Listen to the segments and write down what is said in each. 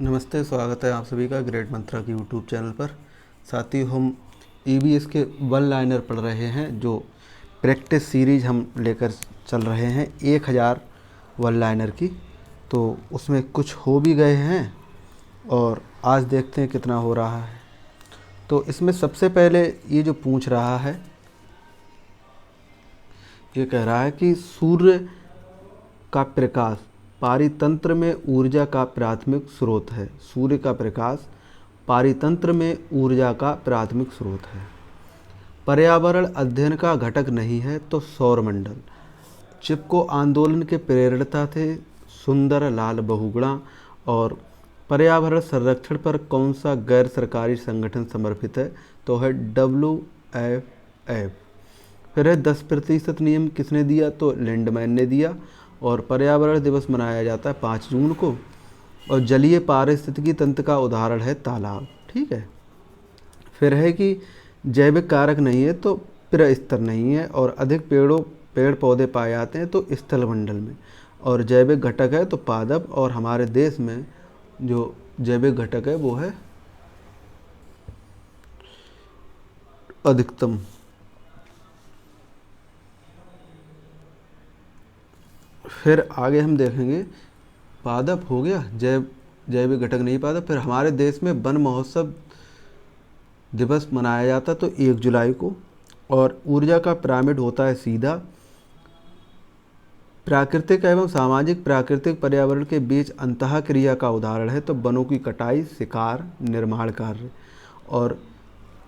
नमस्ते, स्वागत है आप सभी का ग्रेट मंत्रा की यूट्यूब चैनल पर। साथ ही हम ईवीएस के वन लाइनर पढ़ रहे हैं, जो प्रैक्टिस सीरीज हम लेकर चल रहे हैं 1000 वन लाइनर की। तो उसमें कुछ हो भी गए हैं और आज देखते हैं कितना हो रहा है। तो इसमें सबसे पहले ये जो पूछ रहा है, ये कह रहा है कि सूर्य का प्रकाश पारितंत्र में ऊर्जा का प्राथमिक स्रोत है। सूर्य का प्रकाश पारितंत्र में ऊर्जा का प्राथमिक स्रोत है। पर्यावरण अध्ययन का घटक नहीं है तो सौरमंडल। चिपको आंदोलन के प्रेरणता थे सुंदर लाल बहुगुणा। और पर्यावरण संरक्षण पर कौन सा गैर सरकारी संगठन समर्पित है? तो है WFF। फिर है 10% नियम किसने दिया? तो लिंडमैन ने दिया। और पर्यावरण दिवस मनाया जाता है 5 जून को। और जलीय पारिस्थितिकी तंत्र का उदाहरण है तालाब। ठीक है। फिर है कि जैविक कारक नहीं है तो प्रस्तर नहीं है। और अधिक पेड़ पौधे पाए जाते हैं तो स्थलमंडल में। और जैविक घटक है तो पादप। और हमारे देश में जो जैविक घटक है वो है अधिकतम। फिर आगे हम देखेंगे, पादप हो गया, जैविक घटक नहीं पादप। फिर हमारे देश में वन महोत्सव दिवस मनाया जाता तो 1 जुलाई को। और ऊर्जा का पिरामिड होता है सीधा। प्राकृतिक एवं सामाजिक प्राकृतिक पर्यावरण के बीच अंतःक्रिया का उदाहरण है तो वनों की कटाई, शिकार, निर्माण कार्य। और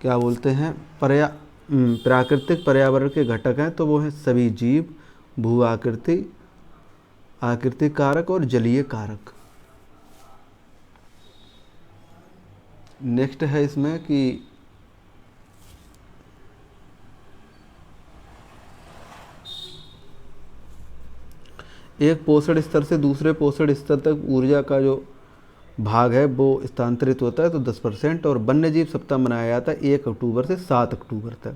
क्या बोलते हैं, प्राकृतिक पर्यावरण के घटक हैं तो वो हैं सभी जीव, भू आकृति, आकृतिक कारक और जलीय कारक। नेक्स्ट है इसमें कि एक पोषण स्तर से दूसरे पोषण स्तर तक ऊर्जा का जो भाग है वो स्थानांतरित होता है तो 10%। और वन्य जीव सप्ताह मनाया जाता है 1 अक्टूबर से 7 अक्टूबर तक।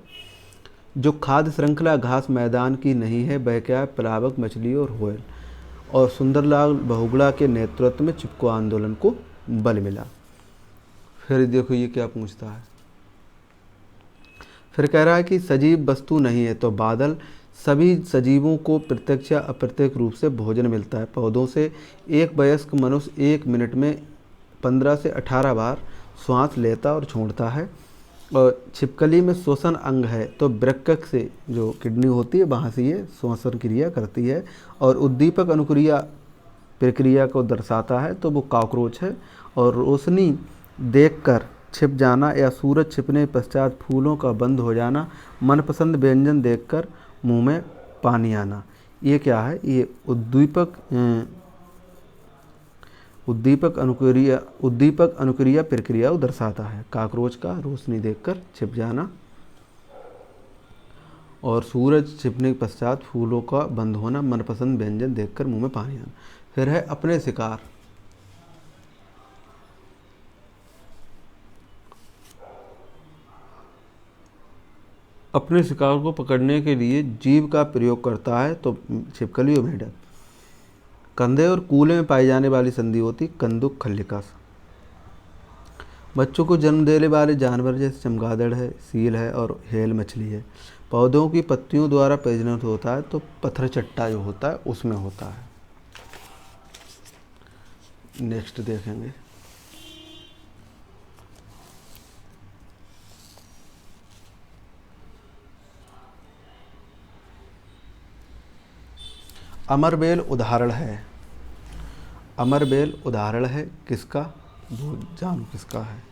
जो खाद्य श्रृंखला घास मैदान की नहीं है वह क्या है? प्लावक, मछली और व्हेल। और सुंदरलाल बहुगुणा के नेतृत्व में चिपको आंदोलन को बल मिला। फिर देखो ये क्या पूछता है। फिर कह रहा है कि सजीव वस्तु नहीं है तो बादल। सभी सजीवों को प्रत्यक्ष या अप्रत्यक्ष रूप से भोजन मिलता है पौधों से। एक वयस्क मनुष्य 1 मिनट में 15 से 18 बार श्वास लेता और छोड़ता है। और छिपकली में श्वसन अंग है तो वृक्क से जो किडनी होती है वहाँ से ये श्वसन क्रिया करती है। और उद्दीपक अनुक्रिया प्रक्रिया को दर्शाता है तो वो कॉकरोच है। और रोशनी देखकर छिप जाना या सूरज छिपने पश्चात फूलों का बंद हो जाना, मनपसंद व्यंजन देखकर मुंह में पानी आना, ये क्या है? ये उद्दीपक अनुक्रिया प्रक्रिया को दर्शाता है। कॉकरोच का रोशनी देखकर छिप जाना और सूरज छिपने के पश्चात फूलों का बंद होना, मनपसंद व्यंजन देखकर मुंह में पानी आना। फिर है अपने शिकार। अपने शिकार को पकड़ने के लिए जीभ का प्रयोग करता है तो छिपकली और मेढक। कंधे और कूले में पाई जाने वाली संधि होती कंदुक, खल्लिका। बच्चों को जन्म देने वाले जानवर जैसे चमगादड़ है, सील है और हेल मछली है। पौधों की पत्तियों द्वारा प्रजनन होता है तो पत्थर चट्टा जो होता है उसमें होता है। नेक्स्ट देखेंगे, अमरबेल उदाहरण है। अमरबेल उदाहरण है किसका? वो जानो किसका है।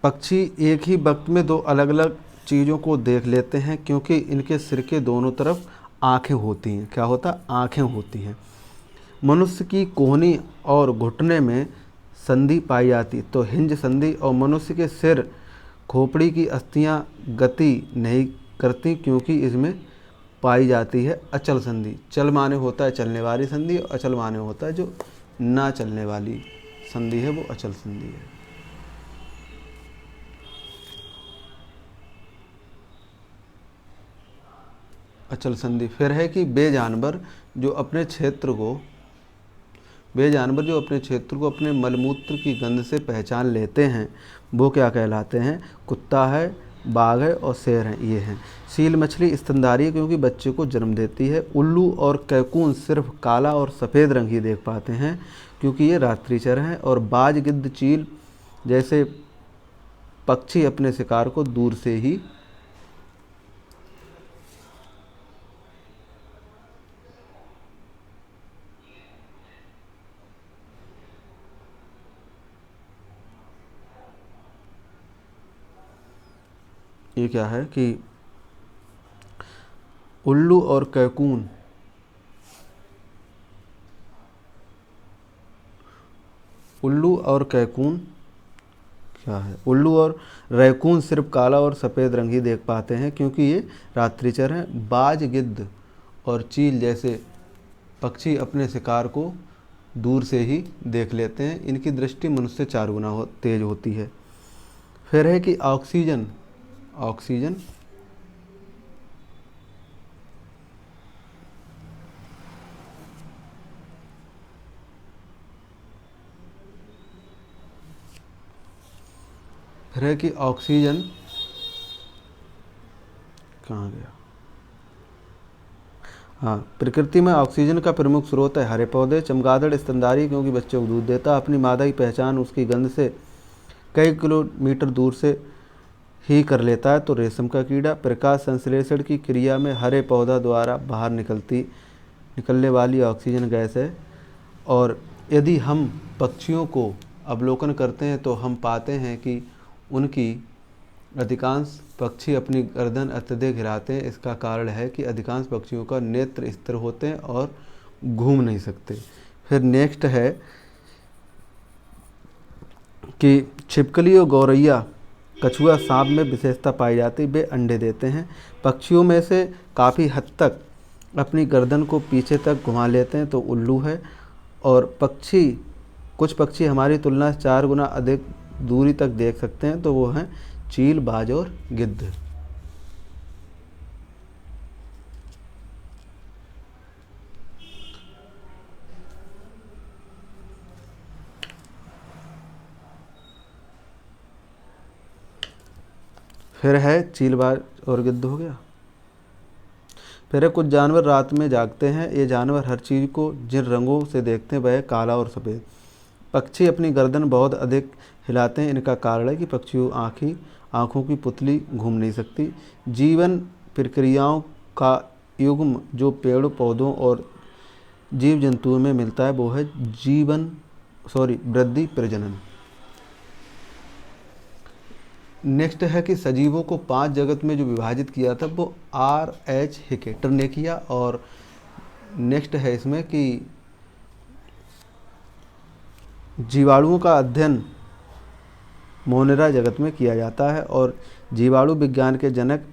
पक्षी एक ही वक्त में 2 अलग अलग चीज़ों को देख लेते हैं क्योंकि इनके सिर के दोनों तरफ आँखें होती हैं। क्या होता है? आँखें होती हैं। मनुष्य की कोहनी और घुटने में संधि पाई जाती, तो हिंज संधि। और मनुष्य के सिर खोपड़ी की अस्थियां गति नहीं करती क्योंकि इसमें पाई जाती है अचल संधि। चल माने होता है चलने वाली संधि, और अचल माने होता है जो ना चलने वाली संधि है, वो अचल संधि है। अचल संधि। फिर है कि वे जानवर जो अपने क्षेत्र को अपने मलमूत्र की गंध से पहचान लेते हैं वो क्या कहलाते हैं? कुत्ता है, बाघ है और शेर है, ये हैं। सील मछली स्तनधारी है क्योंकि बच्चे को जन्म देती है। उल्लू और कैकून सिर्फ काला और सफ़ेद रंग ही देख पाते हैं क्योंकि ये रात्रिचर हैं। और बाज, गिद्ध, चील जैसे पक्षी अपने शिकार को दूर से ही ये क्या है कि उल्लू और कैकून क्या है? उल्लू और रैकून सिर्फ काला और सफ़ेद रंग ही देख पाते हैं क्योंकि ये रात्रिचर हैं। बाज, गिद्ध और चील जैसे पक्षी अपने शिकार को दूर से ही देख लेते हैं। इनकी दृष्टि मनुष्य से 4 गुना तेज होती है। फिर है कि ऑक्सीजन कहाँ गया? हाँ, प्रकृति में ऑक्सीजन का प्रमुख स्रोत है हरे पौधे। चमगादड़ स्तनधारी क्योंकि बच्चों को दूध देता, अपनी मादा की पहचान उसकी गंध से कई किलोमीटर दूर से ही कर लेता है। तो रेशम का कीड़ा। प्रकाश संश्लेषण की क्रिया में हरे पौधा द्वारा बाहर निकलने वाली ऑक्सीजन गैस है। और यदि हम पक्षियों को अवलोकन करते हैं तो हम पाते हैं कि उनकी अधिकांश पक्षी अपनी गर्दन अत्यधिक हिलाते हैं। इसका कारण है कि अधिकांश पक्षियों का नेत्र स्थिर होते हैं और घूम नहीं सकते। फिर नेक्स्ट है कि छिपकली और गौरैया, कछुआ, सांप में विशेषता पाई जाती, वे अंडे देते हैं। पक्षियों में से काफ़ी हद तक अपनी गर्दन को पीछे तक घुमा लेते हैं तो उल्लू है। और कुछ पक्षी हमारी तुलना से 4 गुना अधिक दूरी तक देख सकते हैं तो वो हैं चील, बाज और गिद्ध। फिर है चील, बाज और गिद्ध हो गया। फिर है कुछ जानवर रात में जागते हैं। ये जानवर हर चीज़ को जिन रंगों से देखते हैं वह काला और सफ़ेद। पक्षी अपनी गर्दन बहुत अधिक हिलाते हैं। इनका कारण है कि पक्षियों आँखों की पुतली घूम नहीं सकती। जीवन प्रक्रियाओं का युग्म जो पेड़ पौधों और जीव जंतुओं में मिलता है वो है वृद्धि प्रजनन। नेक्स्ट है कि सजीवों को 5 जगत में जो विभाजित किया था वो R.H. हिके, टर्नेकिया। और नेक्स्ट है इसमें कि जीवाणुओं का अध्ययन मोनेरा जगत में किया जाता है। और जीवाणु विज्ञान के जनक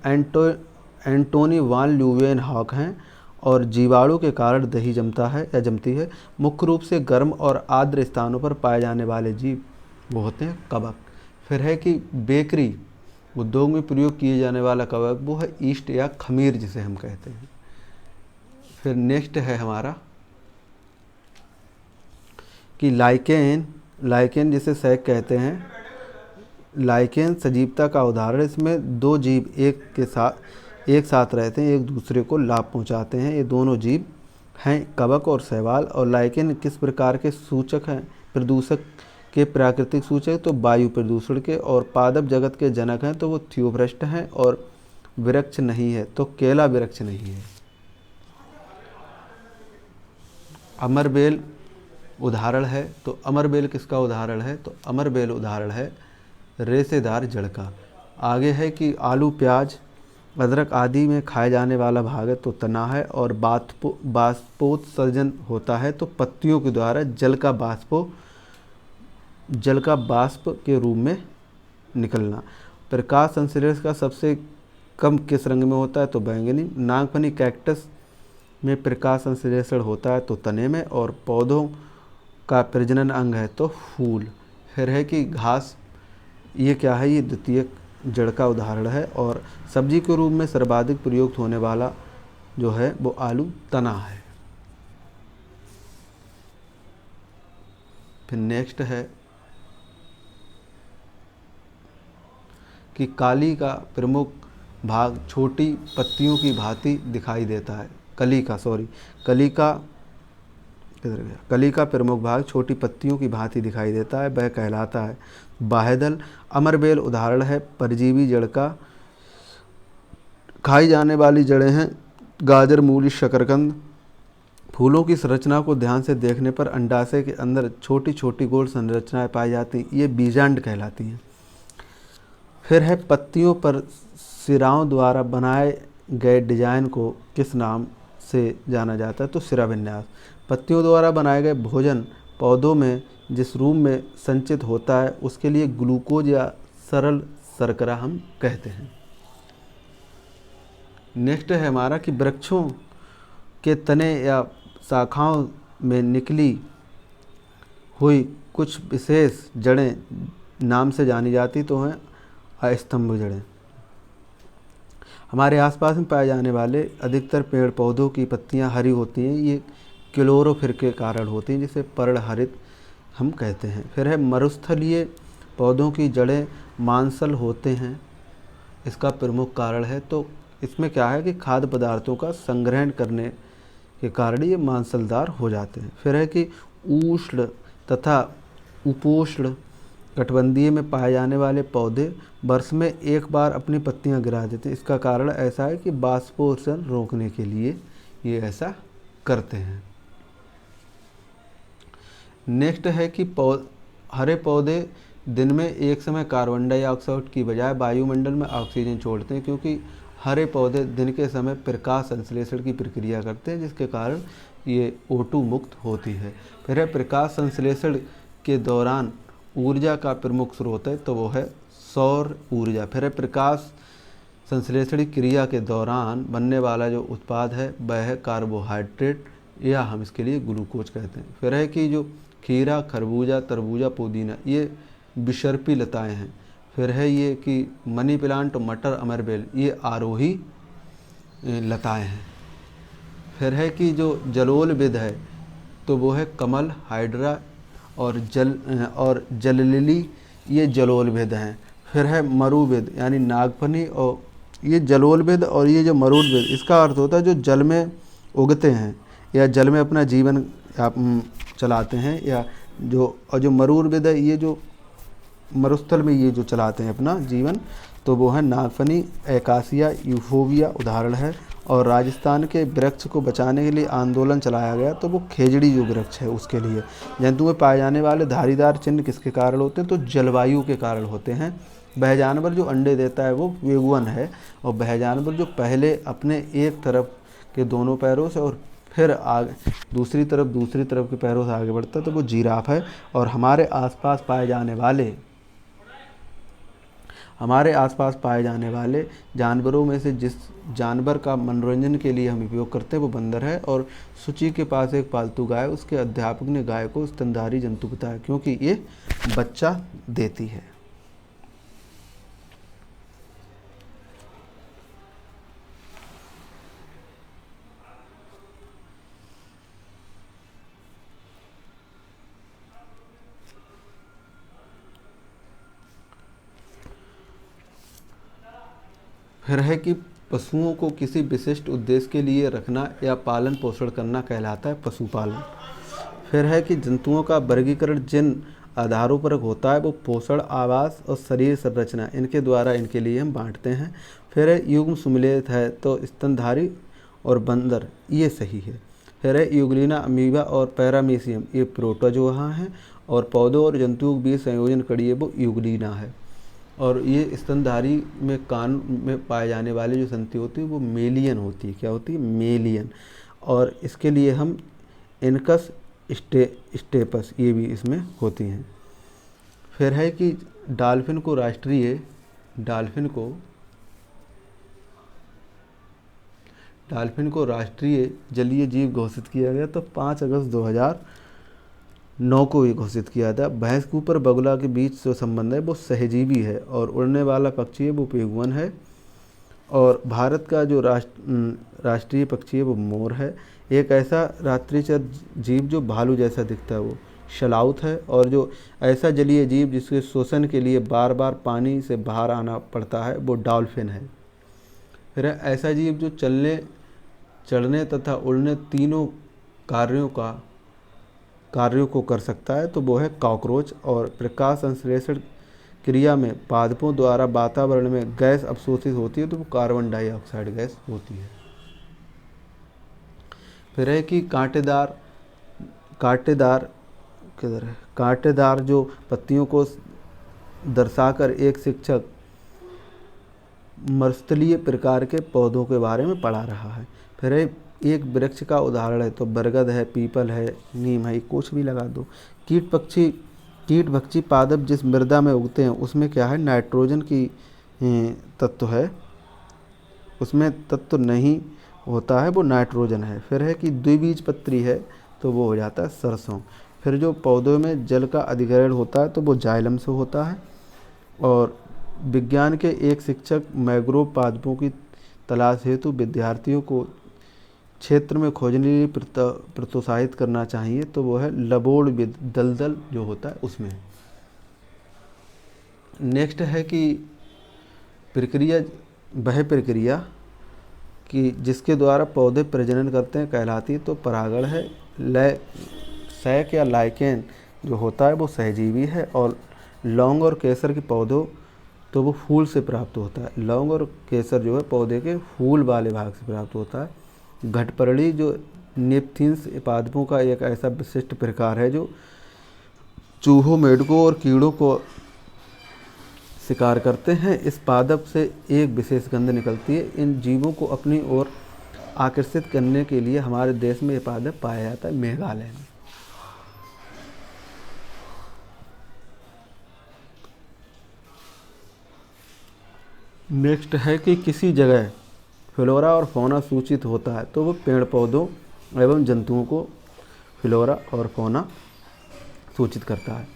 एंटोनी वान ल्यूवेनहॉक हैं। और जीवाणु के कारण दही जमता है या जमती है। मुख्य रूप से गर्म और आर्द्र स्थानों पर पाए जाने वाले जीव वो होते हैं कवक। फिर है कि बेकरी उद्योग में प्रयोग किए जाने वाला कवक वो है ईस्ट या खमीर जिसे हम कहते हैं। फिर नेक्स्ट है हमारा कि लाइकेन जिसे सैक कहते हैं। लाइकेन सजीवता का उदाहरण। इसमें 2 जीव एक साथ रहते हैं, एक दूसरे को लाभ पहुंचाते हैं। ये दोनों जीव हैं कवक और शैवाल। और लाइकेन किस प्रकार के सूचक हैं? प्रदूषक के प्राकृतिक सूचक तो वायु प्रदूषण के। और पादप जगत के जनक हैं तो वो थियोब्रस्ट हैं। और वृक्ष नहीं है तो केला वृक्ष नहीं है। अमरबेल उदाहरण है तो अमरबेल किसका उदाहरण है? तो अमरबेल उदाहरण है रेशेदार जड़ का। आगे है कि आलू, प्याज अदरक आदि में खाया जाने वाला भाग है तो तना है, और बाष्पोत्सर्जन होता है तो पत्तियों के द्वारा जल का बाष्प के रूप में निकलना। प्रकाश संश्लेषण का सबसे कम किस रंग में होता है तो बैंगनी। नागफनी कैक्टस में प्रकाश संश्लेषण होता है तो तने में, और पौधों का प्रजनन अंग है तो फूल। फिर है कि घास, ये क्या है, ये द्वितीयक जड़ का उदाहरण है, और सब्जी के रूप में सर्वाधिक प्रयुक्त होने वाला जो है वो आलू तना है। फिर नेक्स्ट है कि काली का प्रमुख भाग छोटी पत्तियों की भांति दिखाई देता है। कली का प्रमुख भाग छोटी पत्तियों की भांति दिखाई देता है, वह कहलाता है बाह्यदल। अमरबेल उदाहरण है परजीवी जड़ का। खाई जाने वाली जड़ें हैं गाजर, मूली, शकरकंद। फूलों की संरचना को ध्यान से देखने पर अंडाशय के अंदर छोटी छोटी गोल संरचनाएं पाई जाती, ये बीजांड कहलाती हैं। फिर है पत्तियों पर सिराओं द्वारा बनाए गए डिजाइन को किस नाम से जाना जाता है तो सिरा विन्यास। पत्तियों द्वारा बनाए गए भोजन पौधों में जिस रूप में संचित होता है उसके लिए ग्लूकोज या सरल शर्करा हम कहते हैं। नेक्स्ट है हमारा कि वृक्षों के तने या शाखाओं में निकली हुई कुछ विशेष जड़ें नाम से जानी जाती तो हैं अस्तंभ जड़ें। हमारे आसपास में पाए जाने वाले अधिकतर पेड़ पौधों की पत्तियां हरी होती हैं, ये क्लोरोफिल के कारण होती हैं, जिसे पर्णहरित हम कहते हैं। फिर है मरुस्थलीय पौधों की जड़ें मांसल होते हैं, इसका प्रमुख कारण है तो इसमें क्या है कि खाद्य पदार्थों का संग्रहण करने के कारण ये मांसलदार हो जाते हैं। फिर है कि उष्ण तथा उपोष्ण कटिबंधीय में पाए जाने वाले पौधे वर्ष में एक बार अपनी पत्तियां गिरा देते हैं, इसका कारण ऐसा है कि बाष्पोत्सर्जन रोकने के लिए ये ऐसा करते हैं। नेक्स्ट है कि हरे पौधे दिन में एक समय कार्बन डाइऑक्साइड की बजाय वायुमंडल में ऑक्सीजन छोड़ते हैं, क्योंकि हरे पौधे दिन के समय प्रकाश संश्लेषण की प्रक्रिया करते हैं, जिसके कारण ये O2 मुक्त होती है। फिर है प्रकाश संश्लेषण के दौरान ऊर्जा का प्रमुख स्रोत है तो वो है सौर ऊर्जा। फिर है प्रकाश संश्लेषण क्रिया के दौरान बनने वाला जो उत्पाद है वह है कार्बोहाइड्रेट, या हम इसके लिए ग्लूकोज कहते हैं। फिर है कि जो खीरा, खरबूजा, तरबूजा, पुदीना ये विषर्पी लताएं हैं। फिर है ये कि मनी प्लांट, मटर, अमरबेल ये आरोही लताएं हैं। फिर है कि जो जलोलविद है तो वो है कमल, हाइड्रा और जललिली, ये जलोलविद हैं। फिर है मरुविद यानी नागफनी, और ये जलोलविद और ये जो मरुविद, इसका अर्थ होता है जो जल में उगते हैं या जल में अपना जीवन चलाते हैं, या जो मरुविद है ये जो मरुस्थल में ये जो चलाते हैं अपना जीवन, तो वो है नागफनी, एकासिया, यूफोबिया उदाहरण है। और राजस्थान के वृक्ष को बचाने के लिए आंदोलन चलाया गया तो वो खेजड़ी जो वृक्ष है उसके लिए। जंतु में पाए जाने वाले धारीदार चिन्ह किसके कारण होते हैं तो जलवायु के कारण होते हैं। वह जानवर जो अंडे देता है वो वेगुअन है, और वह जानवर जो पहले अपने एक तरफ के दोनों पैरों से और फिर आगे दूसरी तरफ के पैरों से आगे बढ़ता है तो वो जिराफ है। और हमारे आसपास पाए जाने वाले जानवरों में से जिस जानवर का मनोरंजन के लिए हम उपयोग करते हैं वो बंदर है। और सूची के पास एक पालतू गाय, उसके अध्यापक ने गाय को स्तनधारी जंतु बताया क्योंकि ये बच्चा देती है। फिर है कि पशुओं को किसी विशिष्ट उद्देश्य के लिए रखना या पालन पोषण करना कहलाता है पशुपालन। फिर है कि जंतुओं का वर्गीकरण जिन आधारों पर होता है वो पोषण, आवास और शरीर संरचना, इनके द्वारा इनके लिए हम बांटते हैं। फिर है युग्म सुमेलित है तो स्तनधारी और बंदर, ये सही है। फिर है यूग्लिना, अमीबा और पैरामीशियम, ये प्रोटोजोआ हैं। और पौधों और जंतुओं के बीच संयोजन कड़ी है वो यूग्लिना है। और ये स्तनधारी में कान में पाए जाने वाली जो संतति होती है वो मेलियन होती है। क्या होती है? मेलियन। और इसके लिए हम इनकस स्टेपस ये भी इसमें होती हैं। फिर है कि डॉल्फिन को राष्ट्रीय जलीय जीव घोषित किया गया तो 5 अगस्त 2009 को ये घोषित किया था। भैंस के ऊपर बगुला के बीच जो संबंध है वो सहजीवी है और उड़ने वाला पक्षी है वो पेंगुइन है। और भारत का जो राष्ट्रीय पक्षी है वो मोर है। एक ऐसा रात्रिचर जीव जो भालू जैसा दिखता है वो शलाउत है। और जो ऐसा जलीय जीव जिसके शोषण के लिए बार बार पानी से बाहर आना पड़ता है वो डॉल्फिन है। फिर ऐसा जीव जो चढ़ने तथा उड़ने तीनों कार्यों को कर सकता है तो वो है कॉकरोच। और प्रकाश संश्लेषण क्रिया में पादपों द्वारा वातावरण में गैस अवशोषित होती है तो वो कार्बन डाइऑक्साइड गैस होती है। फिर है कि कांटेदार जो पत्तियों को दर्शाकर एक शिक्षक मरुस्थलीय प्रकार के पौधों के बारे में पढ़ा रहा है। फिर एक वृक्ष का उदाहरण है तो बरगद है, पीपल है, नीम है, कुछ भी लगा दो। कीट भक्षी पादप जिस मृदा में उगते हैं उसमें क्या है? नाइट्रोजन की तत्व है, उसमें तत्व नहीं होता है, वो नाइट्रोजन है। फिर है कि द्विबीजपत्री है तो वो हो जाता है सरसों। फिर जो पौधों में जल का अधिग्रहण होता है तो वो जाइलम से होता है। और विज्ञान के एक शिक्षक मैंग्रोव पादपों की तलाश हेतु विद्यार्थियों को क्षेत्र में खोजने के लिए प्रोत्साहित करना चाहिए तो वो है लबोड़ दलदल जो होता है उसमें। नेक्स्ट है कि वह प्रक्रिया कि जिसके द्वारा पौधे प्रजनन करते हैं कहलाती है तो परागण है। सैक या लाइकेन जो होता है वो सहजीवी है। और लौंग और केसर के पौधों तो वो फूल से प्राप्त होता है। लौंग और केसर जो है पौधे के फूल वाले भाग से प्राप्त होता है। घटपर्णी जो नेपथीन्स पादपों का एक ऐसा विशिष्ट प्रकार है जो चूहों, मेंढकों और कीड़ों को शिकार करते हैं। इस पादप से एक विशेष गंध निकलती है। इन जीवों को अपनी ओर आकर्षित करने के लिए हमारे देश में ये पादप पाया जाता है मेघालय में। नेक्स्ट है कि किसी जगह फ्लोरा और फौना सूचित होता है तो वो पेड़ पौधों एवं जंतुओं को फ्लोरा और फौना सूचित करता है।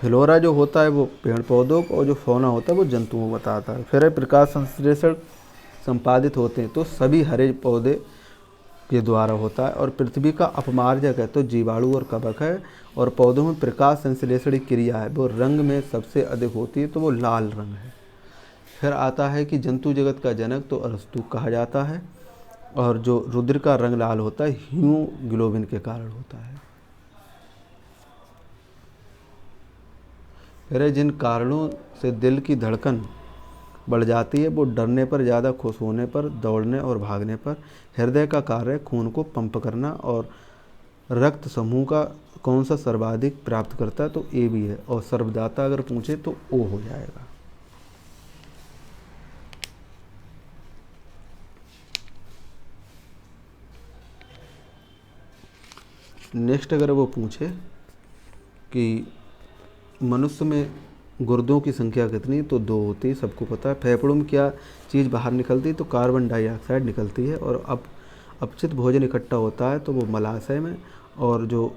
फ्लोरा जो होता है वो पेड़ पौधों को और जो फौना होता है वो जंतुओं को बताता है। फिर प्रकाश संश्लेषण संपादित होते हैं तो सभी हरे पौधे के द्वारा होता है। और पृथ्वी का अपमार्जक है तो जीवाणु और कवक है। और पौधों में प्रकाश संश्लेषण क्रिया है वो रंग में सबसे अधिक होती है तो वो लाल रंग है। फिर आता है कि जंतु जगत का जनक तो अरस्तु कहा जाता है। और जो रुधिर का रंग लाल होता है हीमोग्लोबिन के कारण होता है। फिर जिन कारणों से दिल की धड़कन बढ़ जाती है वो डरने पर, ज़्यादा खुश होने पर, दौड़ने और भागने पर। हृदय का कार्य खून को पंप करना। और रक्त समूह का कौन सा सर्वाधिक प्राप्त करता है तो ए भी है। और सर्वदाता अगर पूछे तो ओ हो जाएगा। नेक्स्ट अगर वो पूछे कि मनुष्य में गुर्दों की संख्या कितनी तो 2 होती है, सबको पता है। फेफड़ों में क्या चीज़ बाहर निकलती है तो कार्बन डाइऑक्साइड निकलती है। और अपचित भोजन इकट्ठा होता है तो वो मलाशय में। और जो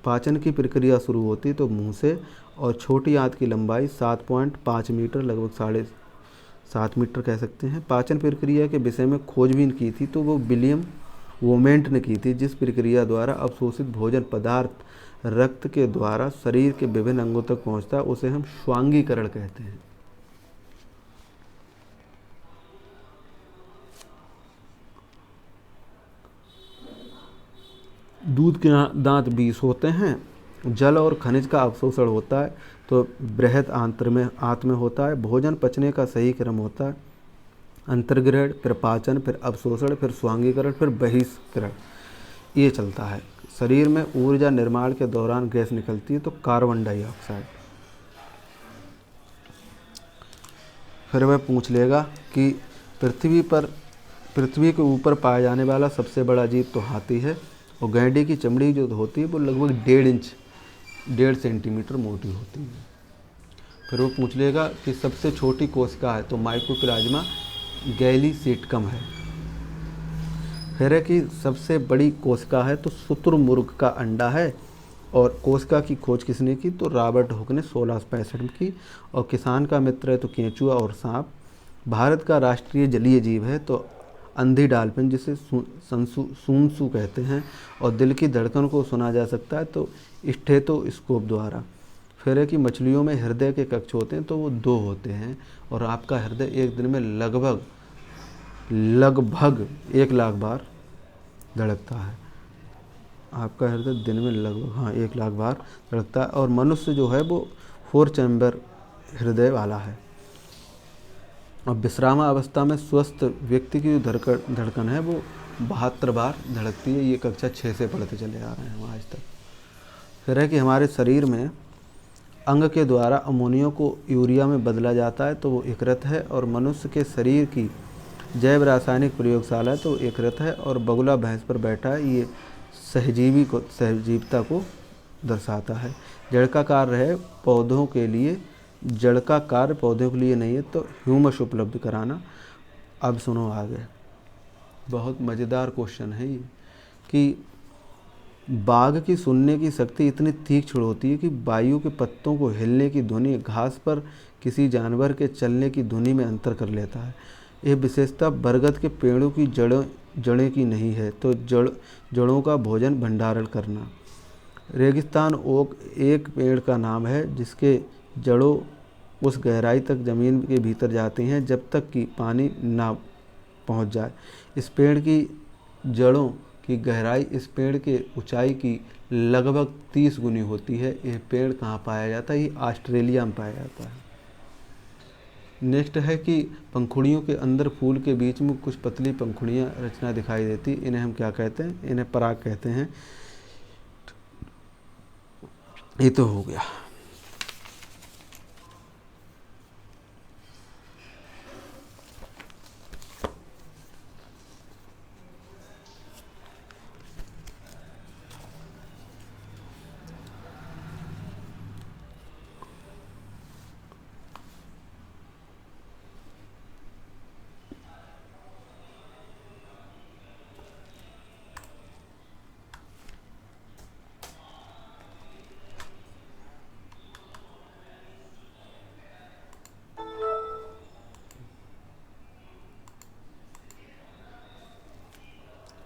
पाचन की प्रक्रिया शुरू होती है तो मुंह से। और छोटी आंत की लंबाई 7.5 मीटर, लगभग 7.5 मीटर कह सकते हैं। पाचन प्रक्रिया के विषय में खोजबीन की थी तो वो विलियम वोमेंट ने की थी, जिस प्रक्रिया द्वारा अवशोषित भोजन पदार्थ रक्त के द्वारा शरीर के विभिन्न अंगों तक पहुंचता है उसे हम श्वांगीकरण कहते हैं। दूध के दांत 20 होते हैं। जल और खनिज का अवशोषण होता है तो बृहद आंत में होता है। भोजन पचने का सही क्रम होता है अंतर्ग्रहण, फिर पाचन, फिर अवशोषण, फिर स्वांगीकरण, फिर बहिष्करण, ये चलता है। शरीर में ऊर्जा निर्माण के दौरान गैस निकलती है तो कार्बन डाइऑक्साइड। फिर वह पूछ लेगा कि पृथ्वी के ऊपर पाया जाने वाला सबसे बड़ा जीव तो हाथी है, और गैंडे की चमड़ी जो होती है वो लगभग 1.5 सेंटीमीटर मोटी होती है। फिर वो पूछ लेगा कि सबसे छोटी कोशिका है, तो माइकोप्लाज्मा गैलीसेटकम है। फिर है कि सबसे बड़ी कोशिका है, तो शुतुरमुर्ग का अंडा है। और कोशिका की खोज किसने की, तो रॉबर्ट हुक ने 1665 में की। और किसान का मित्र है तो केंचुआ और सांप। भारत का राष्ट्रीय जलीय जीव है तो अंधी डॉल्फिन, जिसे सूंसू कहते हैं। और दिल की धड़कन को सुना जा सकता है तो स्टेथोस्कोप द्वारा। फिर है कि मछलियों में हृदय के कक्ष होते हैं, तो वो 2 होते हैं। और आपका हृदय एक दिन में लगभग 1 लाख बार धड़कता है। आपका हृदय दिन में लगभग 1 लाख बार धड़कता है। और मनुष्य जो है वो 4 चैम्बर हृदय वाला है। अब विश्रामावस्था में स्वस्थ व्यक्ति की जो धड़कन है वो 72 बार धड़कती है। ये कक्षा 6 से पढ़ते चले आ रहे हैं हम आज तक। फिर है कि हमारे शरीर में अंग के द्वारा अमोनिया को यूरिया में बदला जाता है, तो वो यकृत है। और मनुष्य के शरीर की जैव रासायनिक प्रयोगशाला है, तो वो यकृत है। और बगुला भैंस पर बैठा है, ये सहजीविता को दर्शाता है। जड़ का कार्य है पौधों के लिए, जड़ का कार्य पौधों के लिए नहीं है, तो ह्यूमस उपलब्ध कराना। अब सुनो आगे, बहुत मज़ेदार क्वेश्चन है ये, कि बाघ की सुनने की शक्ति इतनी तीक्ष्ण होती है कि वायु के पत्तों को हिलने की ध्वनि घास पर किसी जानवर के चलने की ध्वनि में अंतर कर लेता है। यह विशेषता बरगद के पेड़ों की जड़ें की नहीं है, तो जड़ों का भोजन भंडारण करना। रेगिस्तान ओक एक पेड़ का नाम है जिसके जड़ों उस गहराई तक ज़मीन के भीतर जाती हैं जब तक कि पानी ना पहुंच जाए। इस पेड़ की जड़ों की गहराई इस पेड़ के ऊंचाई की लगभग 30 गुनी होती है। यह पेड़ कहाँ पाया जाता है, ये ऑस्ट्रेलिया में पाया जाता है। नेक्स्ट है कि पंखुड़ियों के अंदर फूल के बीच में कुछ पतली पंखुड़ियाँ रचना दिखाई देती, इन्हें हम क्या कहते हैं, इन्हें पराग कहते हैं। ये तो हो गया।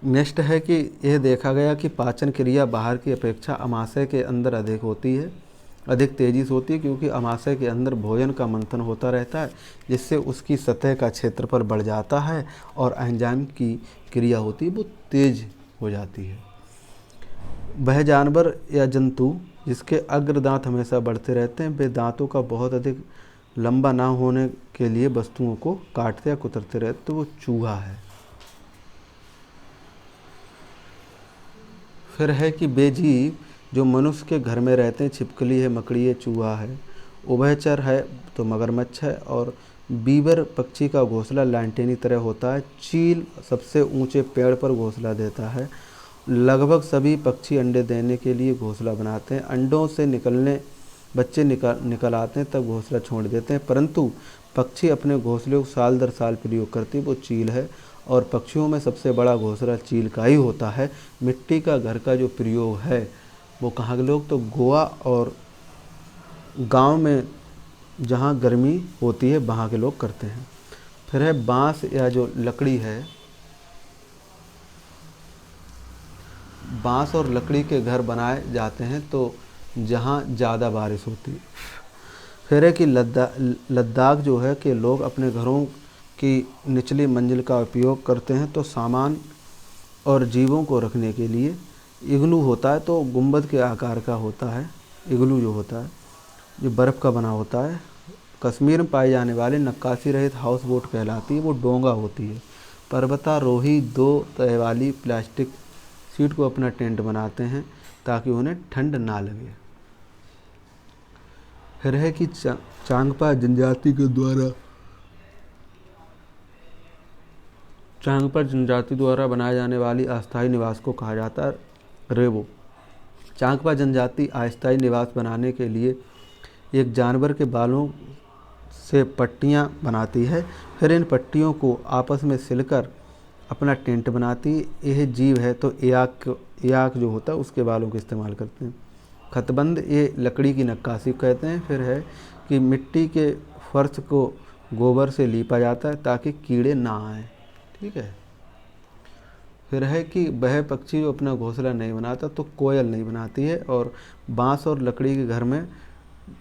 नेक्स्ट है कि यह देखा गया कि पाचन क्रिया बाहर की अपेक्षा अमाशय के अंदर अधिक तेज़ी से होती है, क्योंकि अमाशय के अंदर भोजन का मंथन होता रहता है, जिससे उसकी सतह का क्षेत्रफल बढ़ जाता है और एंजाइम की क्रिया होती है वो तेज हो जाती है। वह जानवर या जंतु जिसके अग्र दांत हमेशा बढ़ते रहते हैं, वे दांतों का बहुत अधिक लंबा ना होने के लिए वस्तुओं को काटते या कुतरते रहते, तो वो चूहा है। फिर है कि बेजीव जो मनुष्य के घर में रहते हैं, छिपकली है, मकड़ी है, चूहा है। उभयचर है तो मगरमच्छ है। और बीवर पक्षी का घोंसला लांटेनी तरह होता है। चील सबसे ऊंचे पेड़ पर घोंसला देता है। लगभग सभी पक्षी अंडे देने के लिए घोंसला बनाते हैं। अंडों से बच्चे निकल आते हैं तब घोंसला छोड़ देते हैं, परंतु पक्षी अपने घोंसले को साल दर साल प्रयोग करती है, वो चील है। और पक्षियों में सबसे बड़ा घोंसला चील का ही होता है। मिट्टी का घर का जो प्रयोग है वो कहाँ के लोग, तो गोवा और गांव में जहाँ गर्मी होती है वहाँ के लोग करते हैं। फिर है बांस या जो लकड़ी है, बांस और लकड़ी के घर बनाए जाते हैं तो जहाँ ज़्यादा बारिश होती है। फिर है कि लद्दाख जो है कि लोग अपने घरों की निचली मंजिल का उपयोग करते हैं तो सामान और जीवों को रखने के लिए। इग्लू होता है तो गुंबद के आकार का होता है। इग्लू जो होता है जो बर्फ़ का बना होता है। कश्मीर में पाई जाने वाली नक्काशी रहित हाउस बोट कहलाती है, वो डोंगा होती है। पर्वतारोही 2 तह वाली प्लास्टिक शीट को अपना टेंट बनाते हैं ताकि उन्हें ठंड ना लगे। फिर है कि चांगपा जनजाति के द्वारा चांगपा जनजाति द्वारा बनाए जाने वाली अस्थायी निवास को कहा जाता है रेवो। चांगपा जनजाति अस्थायी निवास बनाने के लिए एक जानवर के बालों से पट्टियाँ बनाती है, फिर इन पट्टियों को आपस में सिलकर अपना टेंट बनाती है। यह जीव है तो याक जो होता है उसके बालों का इस्तेमाल करते हैं। खतबंद ये लकड़ी की नक्काशी कहते हैं। फिर है कि मिट्टी के फर्श को गोबर से लीपा जाता है ताकि कीड़े ना आए। ठीक है। फिर है कि वह पक्षी जो अपना घोंसला नहीं बनाता तो कोयल नहीं बनाती है, और बांस और लकड़ी के घर में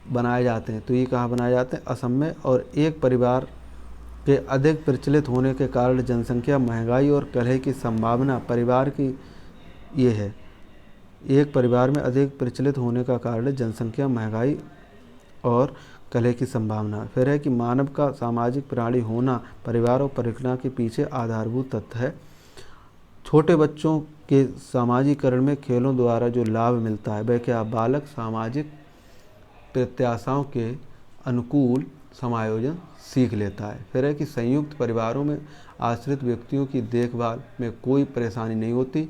बनाए जाते हैं। तो ये कहाँ बनाए जाते हैं? असम में। और एक परिवार के अधिक प्रचलित होने के कारण जनसंख्या, महंगाई और कलह की संभावना परिवार की ये है। एक परिवार में अधिक प्रचलित होने का कारण जनसंख्या, महंगाई और कलह की संभावना। फिर है कि मानव का सामाजिक प्राणी होना परिवार और परिकल्पना के पीछे आधारभूत तथ्य है। छोटे बच्चों के सामाजिकरण में खेलों द्वारा जो लाभ मिलता है वह क्या? बालक सामाजिक प्रत्याशाओं के अनुकूल समायोजन सीख लेता है। फिर है कि संयुक्त परिवारों में आश्रित व्यक्तियों की देखभाल में कोई परेशानी नहीं होती।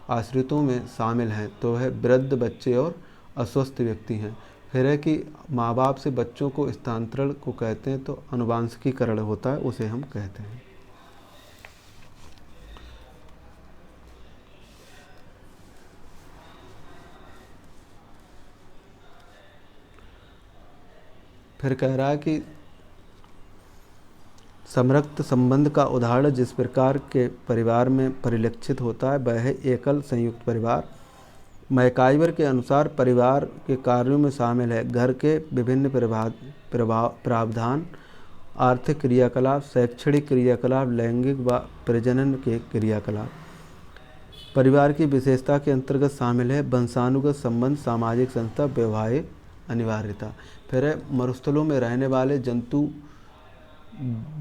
आश्रितों में शामिल हैं तो वह वृद्ध, बच्चे और अस्वस्थ व्यक्ति हैं। फिर है कि माँ बाप से बच्चों को स्थानांतरण को कहते हैं तो अनुवांशिकीकरण होता है, उसे हम कहते हैं। फिर कह रहा है कि समरक्त संबंध का उदाहरण जिस प्रकार के परिवार में परिलक्षित होता है वह है एकल संयुक्त परिवार। मैकाइवर के अनुसार परिवार के कार्यों में शामिल है घर के विभिन्न प्रावधान, आर्थिक क्रियाकलाप, शैक्षणिक क्रियाकलाप, लैंगिक व प्रजनन के क्रियाकलाप। परिवार की विशेषता के अंतर्गत शामिल है वंशानुगत संबंध, सामाजिक संस्था, वैवाहिक अनिवार्यता। फिर है मरुस्थलों में रहने वाले जंतु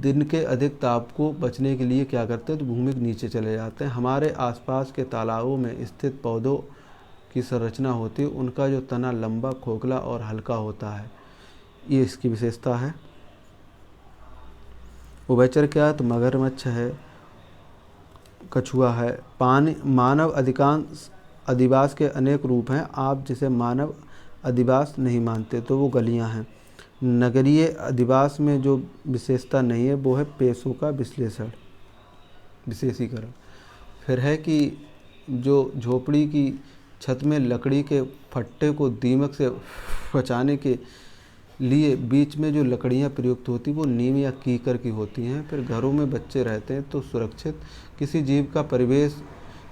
दिन के अधिक ताप को बचने के लिए क्या करते हैं? तो भूमि के नीचे चले जाते हैं। हमारे आसपास के तालाबों में स्थित पौधों की संरचना होती है, उनका जो तना लंबा, खोखला और हल्का होता है, ये इसकी विशेषता है। उभयचर क्या है? तो मगरमच्छ है, कछुआ है। पानी मानव अधिकांश अधिवास के अनेक रूप हैं। आप जिसे मानव अधिवास नहीं मानते तो वो गलियां हैं। नगरीय अधिवास में जो विशेषता नहीं है वो है पेशों का विशेषीकरण। फिर है कि जो झोपड़ी की छत में लकड़ी के फट्टे को दीमक से बचाने के लिए बीच में जो लकड़ियाँ प्रयुक्त होती वो नीम या कीकर की होती हैं। फिर घरों में बच्चे रहते हैं तो सुरक्षित किसी जीव का परिवेश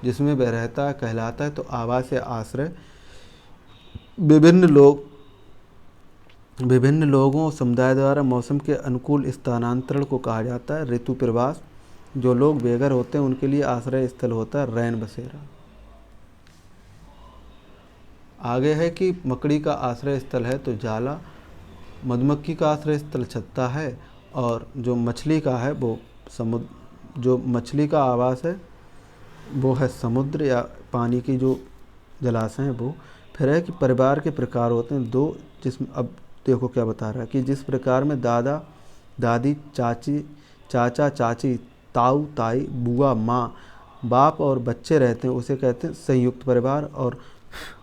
जिसमें वह रहता है कहलाता है तो आवास या आश्रय। विभिन्न लोगों और समुदाय द्वारा मौसम के अनुकूल स्थानांतरण को कहा जाता है ऋतु प्रवास। जो लोग बेघर होते हैं उनके लिए आश्रय स्थल होता है रैन बसेरा। आगे है कि मकड़ी का आश्रय स्थल है तो जाला, मधुमक्खी का आश्रय स्थल छत्ता है, और जो मछली का है वो जो मछली का आवास है वो है समुद्र या पानी की जो जलाशय हैं वो। फिर है कि परिवार के प्रकार होते हैं दो, जिसमें अब देखो क्या बता रहा है कि जिस प्रकार में दादा दादी, चाचा चाची, ताऊ ताई, बुआ माँ, बाप और बच्चे रहते हैं उसे कहते हैं संयुक्त परिवार। और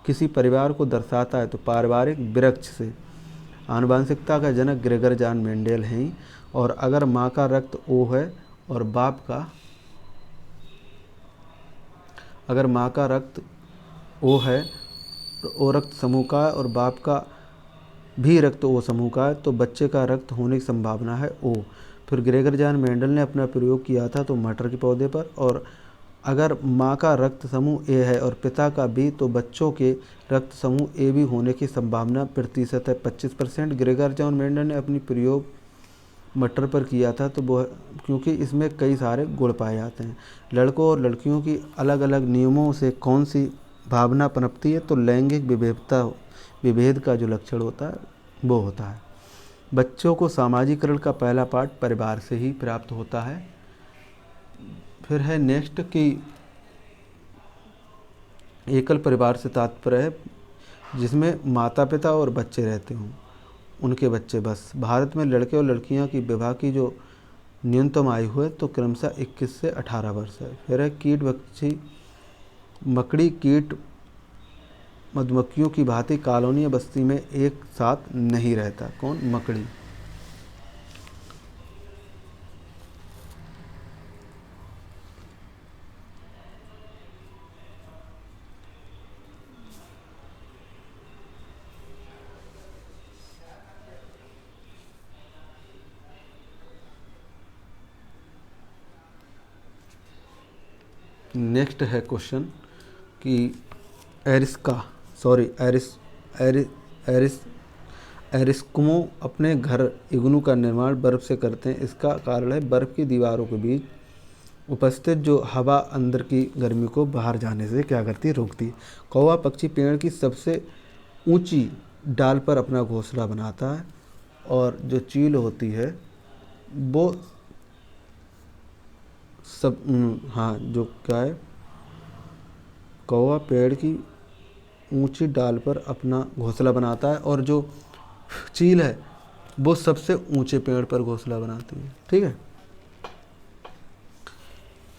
किसी परिवार को दर्शाता है तो पारिवारिक वृक्ष से। आनुवंशिकता का जनक ग्रेगर जॉन मेंडेल हैं। और अगर माँ का रक्त O है और बाप का अगर माँ का रक्त O है O रक्त समूह का है और बाप का भी रक्त O समूह का है तो बच्चे का रक्त होने की संभावना है O। फिर ग्रेगर जॉन मेंडल ने अपना प्रयोग किया था तो मटर के पौधे पर। और अगर माँ का रक्त समूह A है और पिता का B तो बच्चों के रक्त समूह AB होने की संभावना प्रतिशत है 25%। ग्रेगर जॉन मेंडल ने अपनी प्रयोग मटर पर किया था तो वो क्योंकि इसमें कई सारे गुण पाए जाते हैं। लड़कों और लड़कियों की अलग अलग नियमों से कौन सी भावना पनपती है? तो लैंगिक विभेद का जो लक्षण होता है वो होता है। बच्चों को सामाजिकरण का पहला पाठ परिवार से ही प्राप्त होता है। फिर है नेक्स्ट कि एकल परिवार से तात्पर्य है जिसमें माता पिता और बच्चे रहते हों, उनके बच्चे बस। भारत में लड़के और लड़कियां की विवाह की जो न्यूनतम आयु है तो क्रमशः 21 से 18 वर्ष है। फिर है कीट भक्षी मकड़ी कीट मधुमक्खियों की भांति कॉलोनी या बस्ती में एक साथ नहीं रहता। कौन? मकड़ी। नेक्स्ट है क्वेश्चन कि एरिस्का सॉरी एरिस एरिस एरिस एरिस्किमो अपने घर इग्नू का निर्माण बर्फ से करते हैं। इसका कारण है बर्फ की दीवारों के बीच उपस्थित जो हवा अंदर की गर्मी को बाहर जाने से क्या करती है? रोकती है। कौवा पक्षी पेड़ की सबसे ऊंची डाल पर अपना घोंसला बनाता है और जो चील होती है वो हाँ जो क्या है, कौवा पेड़ की ऊंची डाल पर अपना घोंसला बनाता है और जो चील है वो सबसे ऊंचे पेड़ पर घोंसला बनाती है। ठीक है।